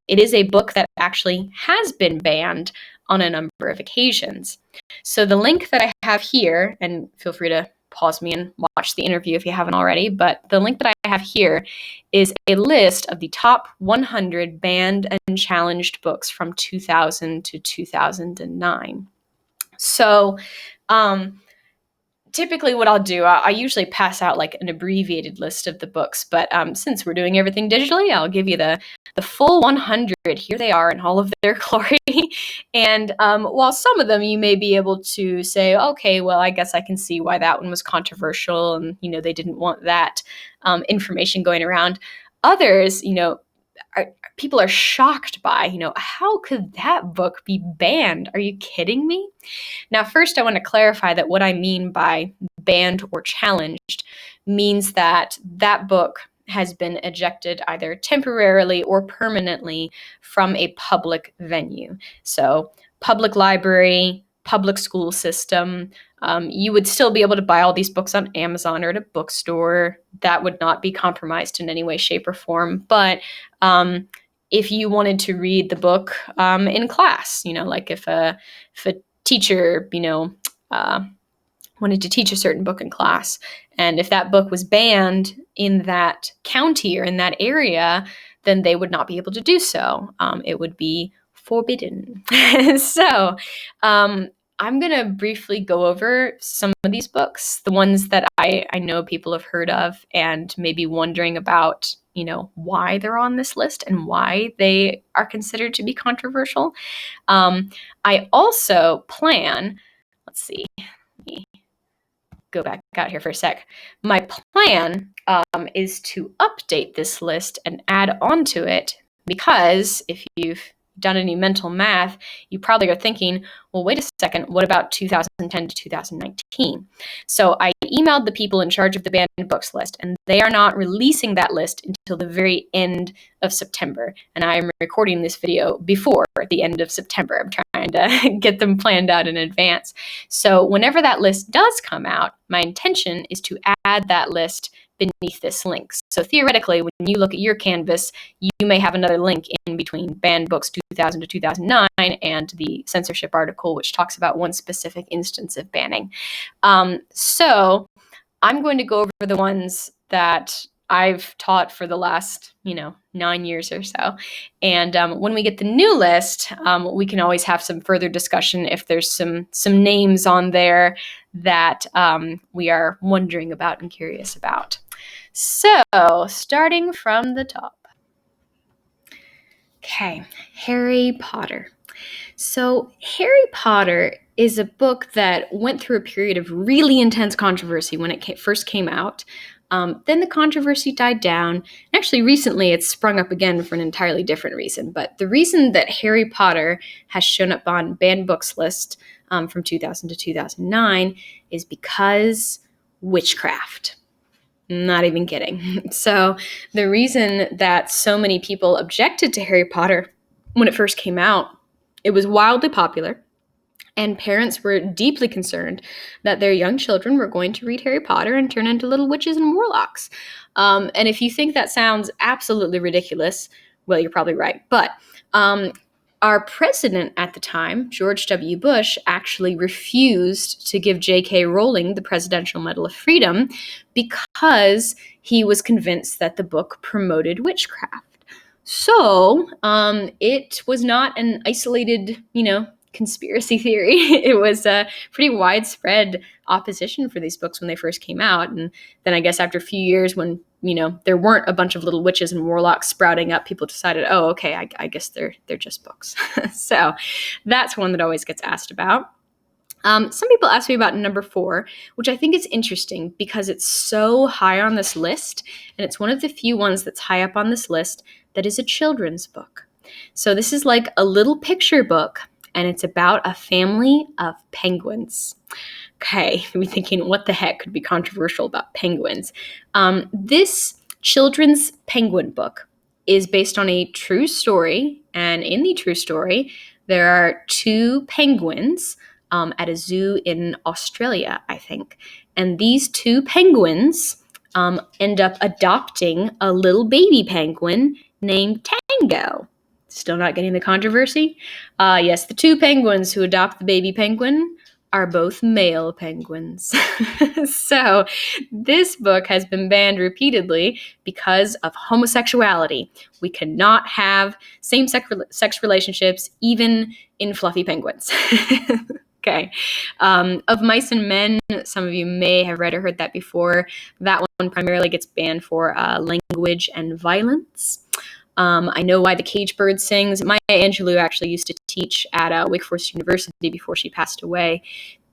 S1: it is a book that actually has been banned on a number of occasions. So the link that I have here, and feel free to pause me and watch the interview if you haven't already, but the link that I have here is a list of the top 100 banned and challenged books from 2000 to 2009. So, typically what I'll do, I usually pass out like an abbreviated list of the books, but since we're doing everything digitally, I'll give you the full 100. Here they are in all of their glory. And while some of them you may be able to say, okay, well, I guess I can see why that one was controversial, and they didn't want that information going around. Others, people are shocked by, how could that book be banned? Are you kidding me? Now, first, I want to clarify that what I mean by banned or challenged means that that book has been ejected either temporarily or permanently from a public venue. So, public library, public school system. You would still be able to buy all these books on Amazon or at a bookstore. That would not be compromised in any way, shape, or form. But if you wanted to read the book in class, like if a teacher, wanted to teach a certain book in class, and if that book was banned in that county or in that area, then they would not be able to do so. It would be forbidden. So I'm going to briefly go over some of these books, the ones that I know people have heard of and maybe wondering about, why they're on this list and why they are considered to be controversial. I also plan, let's see, let me go back out here for a sec. My plan is to update this list and add on to it, because if you've done any mental math, you probably are thinking, well, wait a second, what about 2010 to 2019? So I emailed the people in charge of the banned books list, and they are not releasing that list until the very end of September. And I am recording this video before the end of September. I'm trying to get them planned out in advance. So whenever that list does come out, my intention is to add that list beneath this link. So theoretically, when you look at your canvas, you may have another link in between banned books 2000 to 2009 and the censorship article, which talks about one specific instance of banning. So I'm going to go over the ones that I've taught for the last, 9 years or so. And when we get the new list, we can always have some further discussion if there's some names on there that we are wondering about and curious about. So, starting from the top. Okay, Harry Potter. So, Harry Potter is a book that went through a period of really intense controversy when it first came out. Then the controversy died down. Actually, recently it's sprung up again for an entirely different reason. But the reason that Harry Potter has shown up on banned books list from 2000 to 2009 is because witchcraft. Not even kidding. So the reason that so many people objected to Harry Potter when it first came out, it was wildly popular. And parents were deeply concerned that their young children were going to read Harry Potter and turn into little witches and warlocks. And if you think that sounds absolutely ridiculous, well, you're probably right. But our president at the time, George W. Bush, actually refused to give J.K. Rowling the Presidential Medal of Freedom because he was convinced that the book promoted witchcraft. So it was not an isolated, conspiracy theory. It was a pretty widespread opposition for these books when they first came out. And then I guess after a few years when, there weren't a bunch of little witches and warlocks sprouting up, people decided, oh, okay, I guess they're just books. So that's one that always gets asked about. Some people ask me about number 4, which I think is interesting because it's so high on this list, and it's one of the few ones that's high up on this list that is a children's book. So this is like a little picture book, and it's about a family of penguins. Okay, you'll be thinking, what the heck could be controversial about penguins? This children's penguin book is based on a true story, and in the true story, there are 2 penguins at a zoo in Australia, I think. And these 2 penguins end up adopting a little baby penguin named Tango. Still not getting the controversy? Yes, the 2 penguins who adopt the baby penguin are both male penguins. So this book has been banned repeatedly because of homosexuality. We cannot have same-sex relationships, even in fluffy penguins. Okay. Of Mice and Men, some of you may have read or heard that before. That one primarily gets banned for language and violence. I know why the cage bird sings. Maya Angelou actually used to teach at Wake Forest University before she passed away.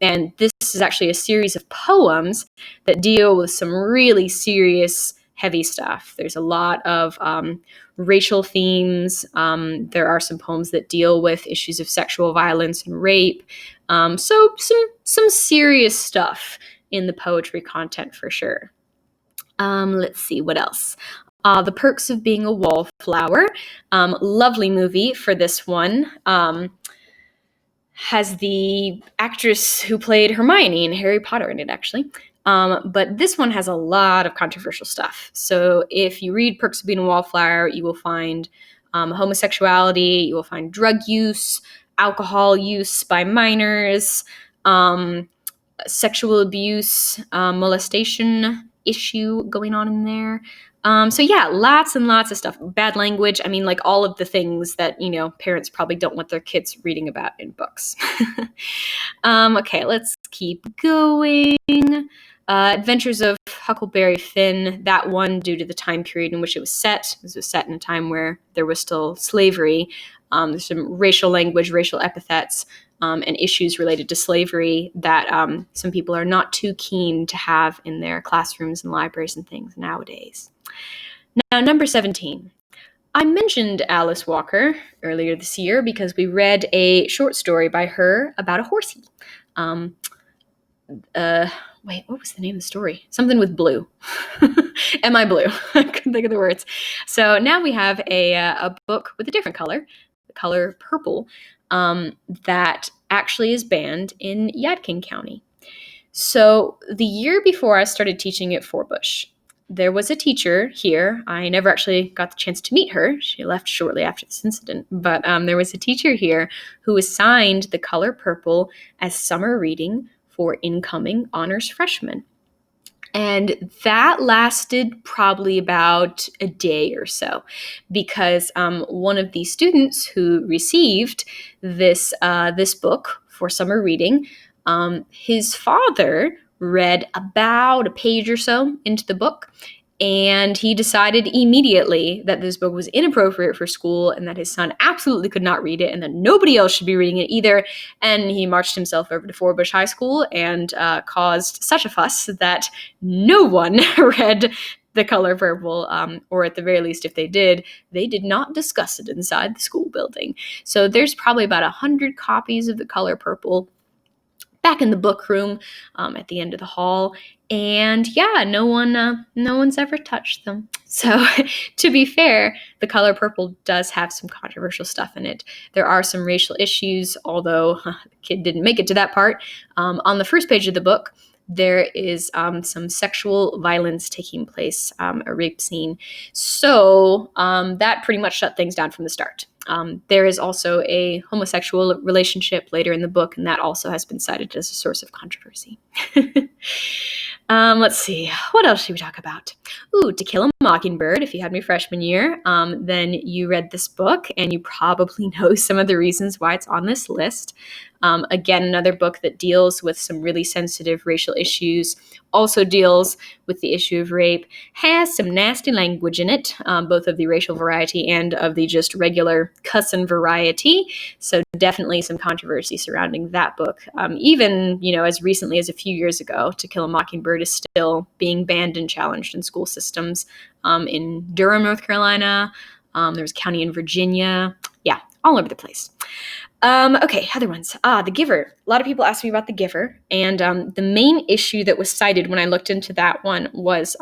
S1: And this is actually a series of poems that deal with some really serious, heavy stuff. There's a lot of racial themes. There are some poems that deal with issues of sexual violence and rape. So some serious stuff in the poetry content for sure. Let's see, what else? The Perks of Being a Wallflower. Lovely movie for this one. Has the actress who played Hermione in Harry Potter in it, actually. But this one has a lot of controversial stuff. So if you read Perks of Being a Wallflower, you will find homosexuality, you will find drug use, alcohol use by minors, sexual abuse, molestation issue going on in there. So yeah, lots and lots of stuff. Bad language. I mean, like all of the things that, parents probably don't want their kids reading about in books. Okay, let's keep going. Adventures of Huckleberry Finn, that one, due to the time period in which it was set. This was set in a time where there was still slavery. There's some racial language, racial epithets, and issues related to slavery that some people are not too keen to have in their classrooms and libraries and things nowadays. Now, number 17. I mentioned Alice Walker earlier this year because we read a short story by her about a horsey. Wait, what was the name of the story? Something with blue. Am I blue? I couldn't think of the words. So now we have a book with a different color, the color purple, that actually is banned in Yadkin County. So the year before I started teaching at Forbush, there was a teacher here. I never actually got the chance to meet her. She left shortly after this incident. But there was a teacher here who assigned the color purple as summer reading for incoming honors freshmen. And that lasted probably about a day or so because one of the students who received this book for summer reading, his father read about a page or so into the book, and he decided immediately that this book was inappropriate for school and that his son absolutely could not read it and that nobody else should be reading it either. And he marched himself over to Forbush High School and caused such a fuss that no one read The Color Purple, or at the very least, if they did not discuss it inside the school building. So there's probably about 100 copies of The Color Purple back in the book room at the end of the hall. And yeah, no one's ever touched them. So to be fair, The Color Purple does have some controversial stuff in it. There are some racial issues, although the kid didn't make it to that part. On the first page of the book, there is some sexual violence taking place, a rape scene. So that pretty much shut things down from the start. There is also a homosexual relationship later in the book, and that also has been cited as a source of controversy. Let's see. What else should we talk about? To Kill a Mockingbird. If you had me freshman year, then you read this book, and you probably know some of the reasons why it's on this list. Again, another book that deals with some really sensitive racial issues, also deals with the issue of rape, has some nasty language in it, both of the racial variety and of the just regular cussin' variety. So definitely some controversy surrounding that book. Even, as recently as a few years ago, To Kill a Mockingbird is still being banned and challenged in school systems in Durham, North Carolina. There's a county in Virginia. Yeah, all over the place. Okay, other ones. The Giver. A lot of people ask me about The Giver, and the main issue that was cited when I looked into that one was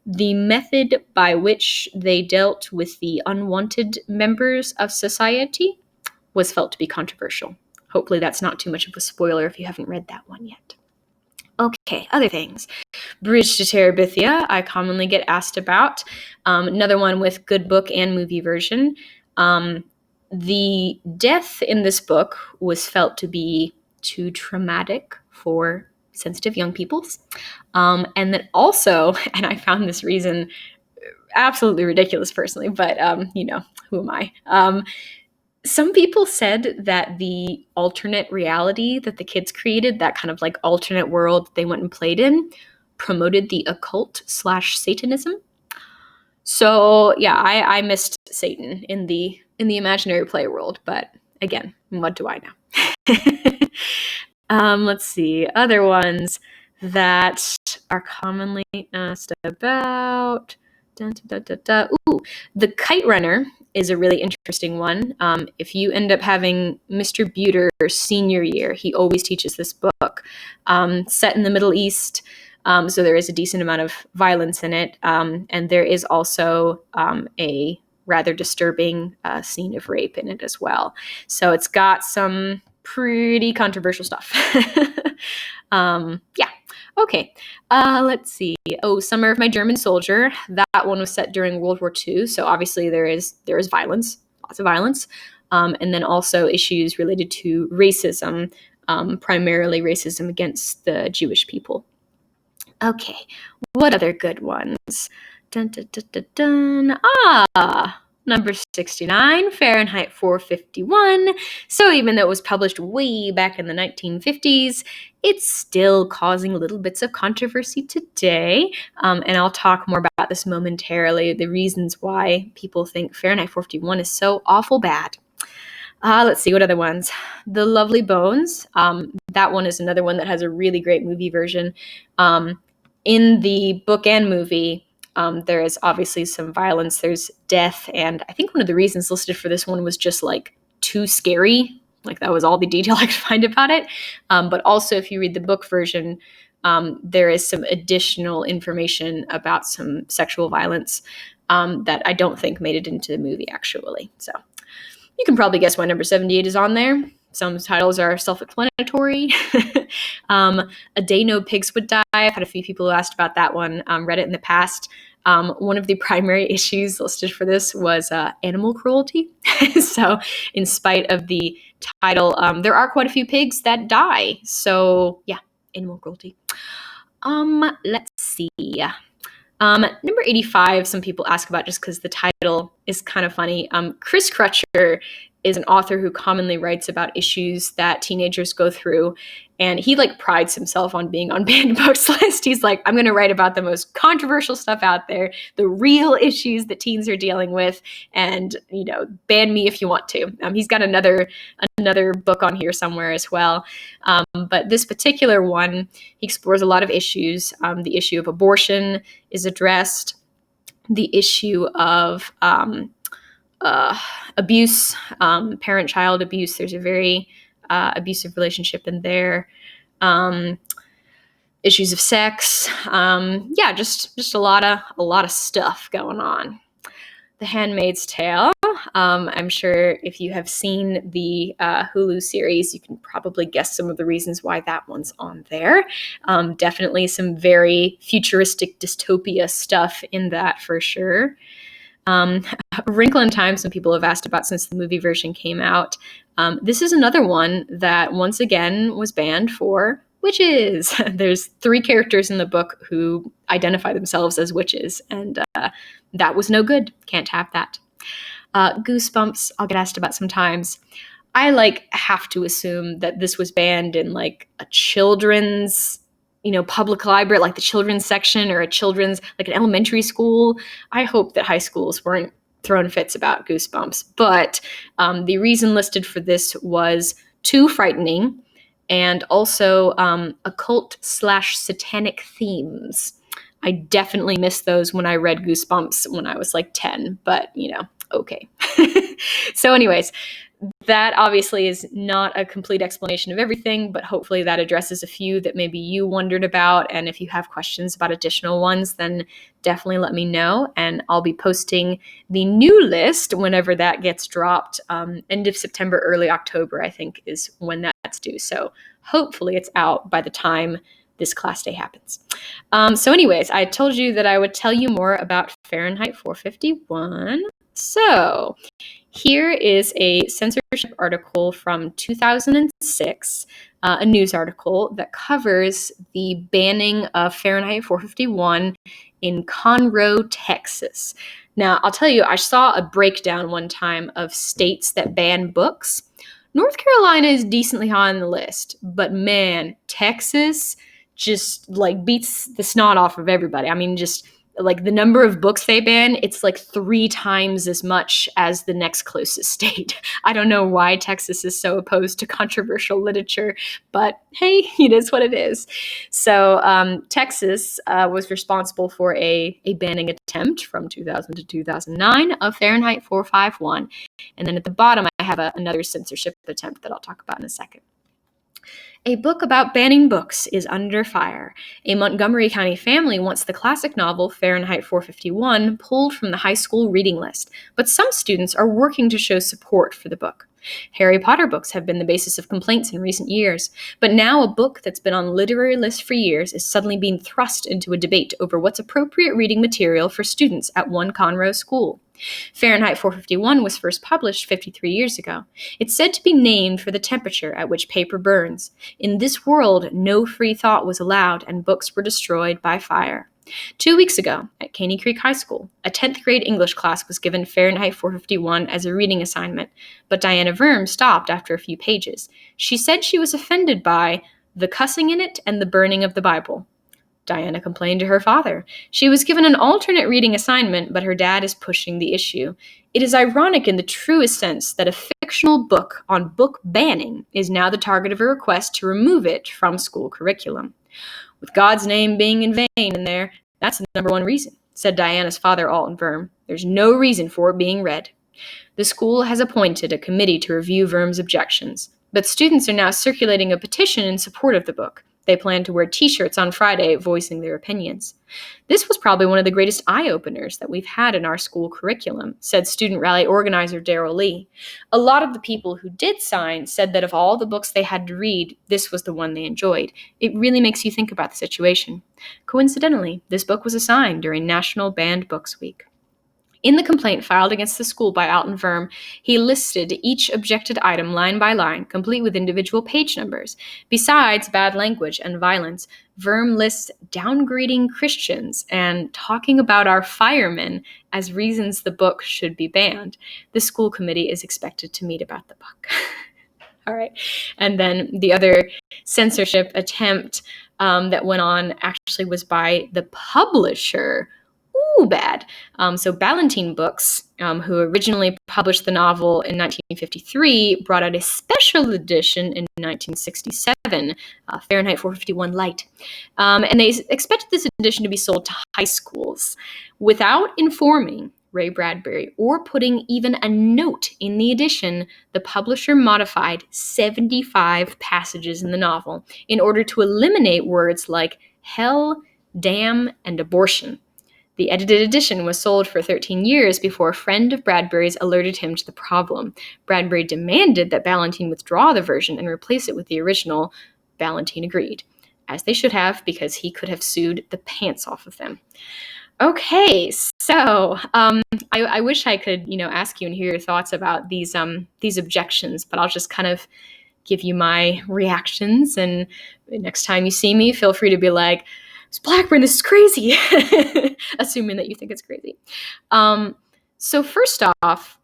S1: the method by which they dealt with the unwanted members of society was felt to be controversial. Hopefully that's not too much of a spoiler if you haven't read that one yet. Okay, other things. Bridge to Terabithia, I commonly get asked about. Another one with good book and movie version. The death in this book was felt to be too traumatic for sensitive young peoples. And that also, and I found this reason absolutely ridiculous personally, but, who am I? Some people said that the alternate reality that the kids created, that kind of like alternate world they went and played in, promoted the occult/Satanism. So yeah, I missed Satan in the imaginary play world, but again, what do I know? Let's see, other ones that are commonly asked about. The Kite Runner is a really interesting one. If you end up having Mr. Buter's senior year, he always teaches this book, set in the Middle East. So there is a decent amount of violence in it. And there is also a rather disturbing scene of rape in it as well. So it's got some pretty controversial stuff. Yeah. Okay. Let's see. Summer of My German Soldier. That one was set during World War II. So obviously there is violence, lots of violence. And then also issues related to racism, primarily racism against the Jewish people. Okay, what other good ones? Dun, dun, dun, dun, dun. Number 69, Fahrenheit 451. So even though it was published way back in the 1950s, it's still causing little bits of controversy today. And I'll talk more about this momentarily, the reasons why people think Fahrenheit 451 is so awful bad. Let's see, what other ones? The Lovely Bones. That one is another one that has a really great movie version. In the book and movie, there is obviously some violence. There's death, and I think one of the reasons listed for this one was just like too scary. Like that was all the detail I could find about it. But also, if you read the book version, there is some additional information about some sexual violence that I don't think made it into the movie actually. So you can probably guess why number 78 is on there. Some titles are self-explanatory. A Day No Pigs Would Die. I've had a few people who asked about that one, read it in the past. One of the primary issues listed for this was animal cruelty. So in spite of the title, there are quite a few pigs that die. So yeah, animal cruelty. Let's see. Number 85, some people ask about just because the title is kind of funny. Chris Crutcher is an author who commonly writes about issues that teenagers go through, and he prides himself on being on banned books list. He's like, I'm going to write about the most controversial stuff out there, the real issues that teens are dealing with, and ban me if you want to. He's got another book on here somewhere as well. But this particular one, he explores a lot of issues. The issue of abortion is addressed. The issue of abuse, parent-child abuse. There's a very abusive relationship in there, issues of sex. Just a lot of stuff going on. The Handmaid's Tale. I'm sure if you have seen the Hulu series, you can probably guess some of the reasons why that one's on there. Definitely some very futuristic dystopia stuff in that for sure. A Wrinkle in Time, some people have asked about since the movie version came out. This is another one that once again was banned for witches. There's 3 characters in the book who identify themselves as witches, and that was no good. Can't have that. Goosebumps, I'll get asked about sometimes. I have to assume that this was banned in like a children's, public library, like the children's section, or a children's, like an elementary school. I hope that high schools weren't throwing fits about Goosebumps. But the reason listed for this was too frightening, and also occult/satanic themes. I definitely missed those when I read Goosebumps when I was like 10, but okay. So anyways, that obviously is not a complete explanation of everything, but hopefully that addresses a few that maybe you wondered about. And if you have questions about additional ones, then definitely let me know. And I'll be posting the new list whenever that gets dropped. End of September, early October, I think, is when that's due. So hopefully it's out by the time this class day happens. So anyways, I told you that I would tell you more about Fahrenheit 451. So here is a censorship article from 2006, a news article that covers the banning of Fahrenheit 451 in Conroe, Texas. Now, I'll tell you, I saw a breakdown one time of states that ban books. North Carolina is decently high on the list, but man, Texas just beats the snot off of everybody. I mean, just like the number of books they ban, it's like 3 times as much as the next closest state. I don't know why Texas is so opposed to controversial literature, but hey, it is what it is. So Texas was responsible for a banning attempt from 2000 to 2009 of Fahrenheit 451. And then at the bottom, I have another censorship attempt that I'll talk about in a second. A book about banning books is under fire. A Montgomery County family wants the classic novel Fahrenheit 451 pulled from the high school reading list, but some students are working to show support for the book. Harry Potter books have been the basis of complaints in recent years, but now a book that's been on literary lists for years is suddenly being thrust into a debate over what's appropriate reading material for students at one Conroe school. Fahrenheit 451 was first published 53 years ago. It's said to be named for the temperature at which paper burns. In this world, no free thought was allowed, and books were destroyed by fire. 2 weeks ago, at Caney Creek High School, a 10th grade English class was given Fahrenheit 451 as a reading assignment, but Diana Verm stopped after a few pages. She said she was offended by the cussing in it and the burning of the Bible. Diana complained to her father. She was given an alternate reading assignment, but her dad is pushing the issue. It is ironic in the truest sense that a fictional book on book banning is now the target of a request to remove it from school curriculum. With God's name being in vain in there, that's the number one reason, said Diana's father, Alton Verm. There's no reason for it being read. The school has appointed a committee to review Verm's objections, but students are now circulating a petition in support of the book. They plan to wear t-shirts on Friday voicing their opinions. This was probably one of the greatest eye-openers that we've had in our school curriculum, said student rally organizer Daryl Lee. A lot of the people who did sign said that of all the books they had to read, this was the one they enjoyed. It really makes you think about the situation. Coincidentally, this book was assigned during National Banned Books Week. In the complaint filed against the school by Alton Verm, he listed each objected item line by line, complete with individual page numbers. Besides bad language and violence, Verm lists downgrading Christians and talking about our firemen as reasons the book should be banned. The school committee is expected to meet about the book. All right. And then the other censorship attempt that went on actually was by the publisher. Ooh, bad. So Ballantine Books, who originally published the novel in 1953, brought out a special edition in 1967, Fahrenheit 451 Light. And they expected this edition to be sold to high schools without informing Ray Bradbury, or putting even a note in the edition, the publisher modified 75 passages in the novel in order to eliminate words like hell, damn, and abortion. The edited edition was sold for 13 years before a friend of Bradbury's alerted him to the problem. Bradbury demanded that Ballantine withdraw the version and replace it with the original. Ballantine agreed, as they should have, because he could have sued the pants off of them. Okay, so I wish I could, ask you and hear your thoughts about these objections, but I'll just kind of give you my reactions, and next time you see me, feel free to be like, Blackburn, this is crazy, assuming that you think it's crazy. So first off,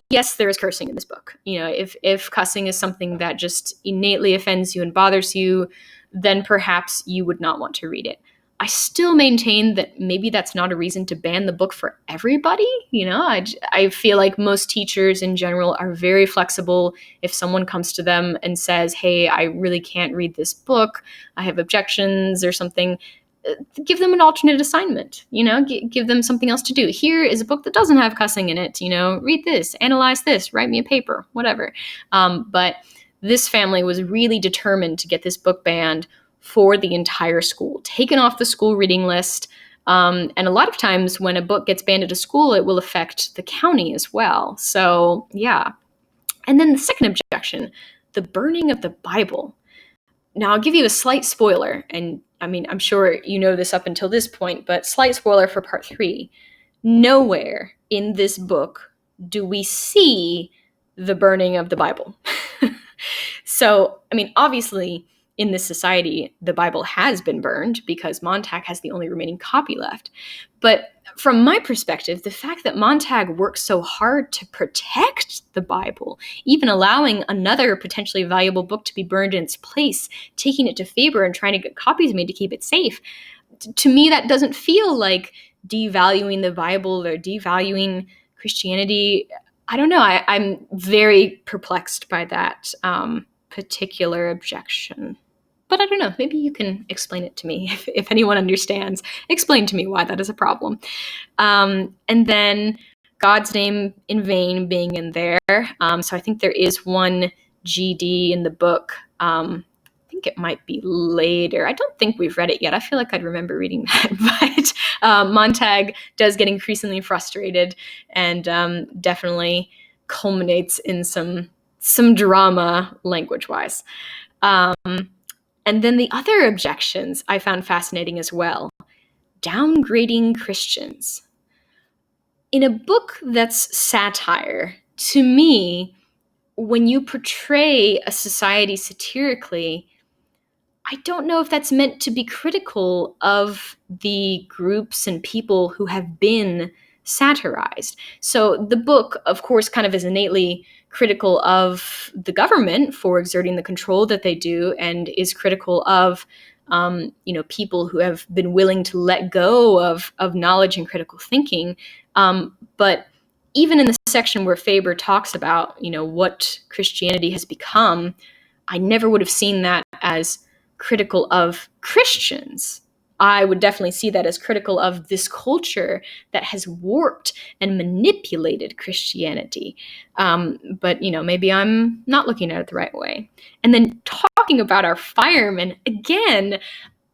S1: yes, there is cursing in this book. If cussing is something that just innately offends you and bothers you, then perhaps you would not want to read it. I still maintain that maybe that's not a reason to ban the book for everybody. I feel like most teachers in general are very flexible. If someone comes to them and says, hey, I really can't read this book, I have objections or something, give them an alternate assignment, give them something else to do. Here is a book that doesn't have cussing in it, read this, analyze this, write me a paper, whatever. But this family was really determined to get this book banned for the entire school, taken off the school reading list. And a lot of times when a book gets banned at a school, it will affect the county as well. So yeah. And then the second objection, the burning of the Bible. Now I'll give you a slight spoiler, and I'm sure you know this up until this point, but slight spoiler for part 3. Nowhere in this book do we see the burning of the Bible. So, obviously, in this society, the Bible has been burned because Montag has the only remaining copy left. But from my perspective, the fact that Montag worked so hard to protect the Bible, even allowing another potentially valuable book to be burned in its place, taking it to Faber and trying to get copies made to keep it safe, to me, that doesn't feel like devaluing the Bible or devaluing Christianity. I don't know. I'm very perplexed by that particular objection. But I don't know, maybe you can explain it to me. If anyone understands, explain to me why that is a problem. And then God's name in vain being in there. So I think there is one GD in the book. I think it might be later. I don't think we've read it yet. I feel like I'd remember reading that. But Montag does get increasingly frustrated and definitely culminates in some drama language-wise. And then the other objections I found fascinating as well. Downgrading Christians. In a book that's satire, to me, when you portray a society satirically, I don't know if that's meant to be critical of the groups and people who have been satirized. So the book, of course, kind of is innately critical of the government for exerting the control that they do, and is critical of people who have been willing to let go of knowledge and critical thinking. But even in the section where Faber talks about what Christianity has become, I never would have seen that as critical of Christians. I would definitely see that as critical of this culture that has warped and manipulated Christianity. But maybe I'm not looking at it the right way. And then talking about our firemen, again,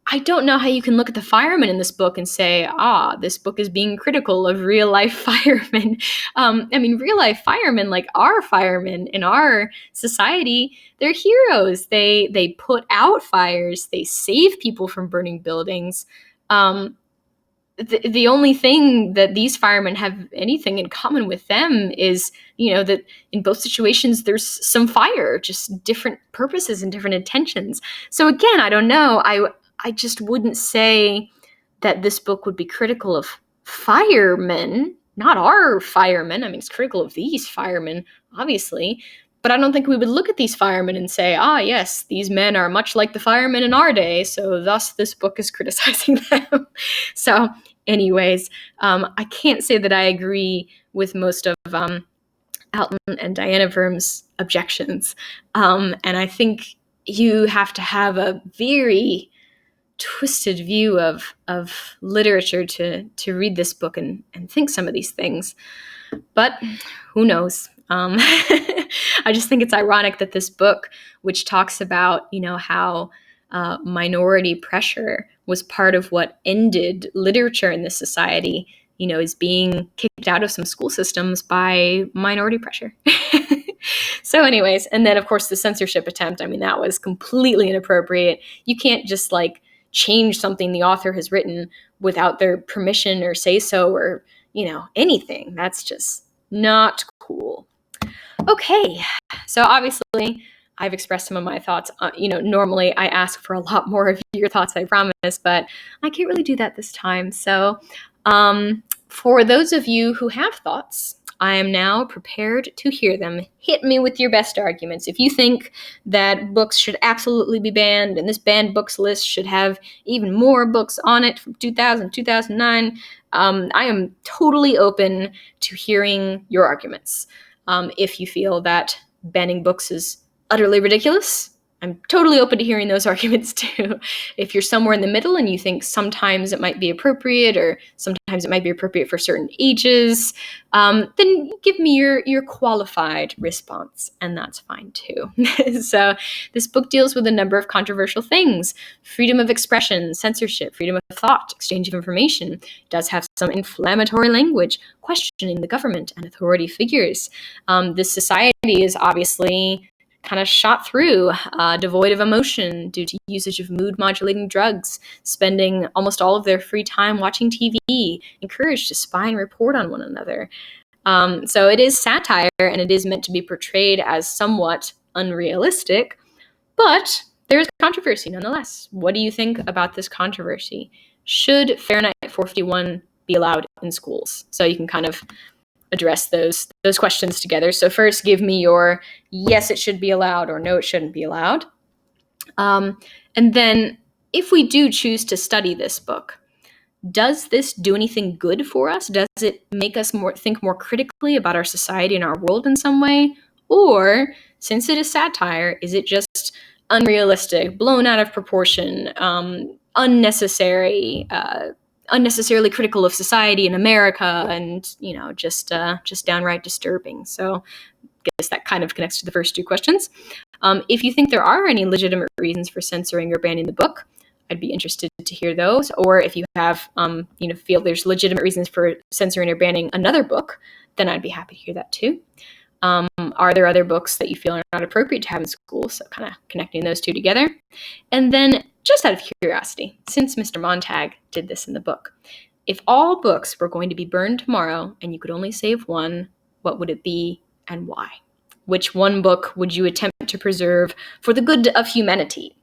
S1: I don't know how you can look at the firemen in this book and say, this book is being critical of real life firemen. Real life firemen, like our firemen in our society, they're heroes. They put out fires. They save people from burning buildings. The only thing that these firemen have anything in common with them is, that in both situations there's some fire, just different purposes and different intentions. So again, I don't know. I just wouldn't say that this book would be critical of firemen, not our firemen. It's critical of these firemen, obviously. But I don't think we would look at these firemen and say, yes, these men are much like the firemen in our day, so thus this book is criticizing them. So anyways, I can't say that I agree with most of Alton and Diana Verme's objections. And I think you have to have a very twisted view of literature to read this book and think some of these things. But who knows? I just think it's ironic that this book, which talks about, how minority pressure was part of what ended literature in this society, is being kicked out of some school systems by minority pressure. So anyways, and then of course the censorship attempt, that was completely inappropriate. You can't just change something the author has written without their permission or say so or, anything. That's just not cool. Okay, so obviously I've expressed some of my thoughts. Normally I ask for a lot more of your thoughts, I promise, but I can't really do that this time. So for those of you who have thoughts, I am now prepared to hear them. Hit me with your best arguments. If you think that books should absolutely be banned and this banned books list should have even more books on it from 2000, 2009, I am totally open to hearing your arguments. If you feel that banning books is utterly ridiculous, I'm totally open to hearing those arguments too. If you're somewhere in the middle and you think sometimes it might be appropriate or sometimes it might be appropriate for certain ages, then give me your qualified response, and that's fine too. So this book deals with a number of controversial things: freedom of expression, censorship, freedom of thought, exchange of information. It does have some inflammatory language, questioning the government and authority figures. This society is obviously kind of shot through, devoid of emotion due to usage of mood-modulating drugs, spending almost all of their free time watching TV, encouraged to spy and report on one another. So it is satire, and it is meant to be portrayed as somewhat unrealistic, but there is controversy nonetheless. What do you think about this controversy? Should Fahrenheit 451 be allowed in schools? So you can kind of address those questions together. So first, give me your yes, it should be allowed, or no, it shouldn't be allowed. And then if we do choose to study this book, does this do anything good for us? Does it make us think more critically about our society and our world in some way? Or, since it is satire, is it just unrealistic, blown out of proportion, unnecessarily critical of society in America, and just downright disturbing? So I guess that kind of connects to the first two questions. If you think there are any legitimate reasons for censoring or banning the book, I'd be interested to hear those. Or if you have feel there's legitimate reasons for censoring or banning another book, then I'd be happy to hear that too. Are there other books that you feel are not appropriate to have in school? So kind of connecting those two together. And then, just out of curiosity, since Mr. Montag did this in the book, if all books were going to be burned tomorrow and you could only save one, what would it be and why? Which one book would you attempt to preserve for the good of humanity?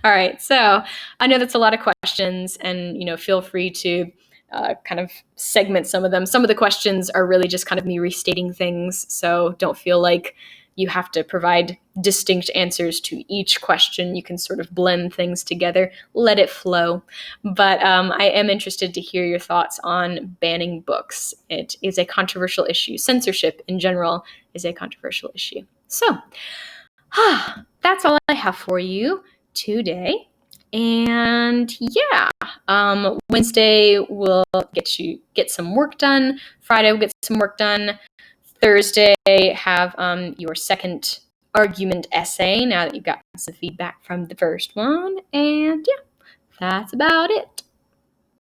S1: All right, so I know that's a lot of questions, and feel free to kind of segment some of them. Some of the questions are really just kind of me restating things, so don't feel like you have to provide distinct answers to each question. You can sort of blend things together, let it flow. But I am interested to hear your thoughts on banning books. It is a controversial issue. Censorship in general is a controversial issue. So that's all I have for you today. And yeah, Wednesday we'll get some work done. Friday we'll get some work done. Thursday, have your second argument essay now that you've gotten some feedback from the first one. And yeah, that's about it.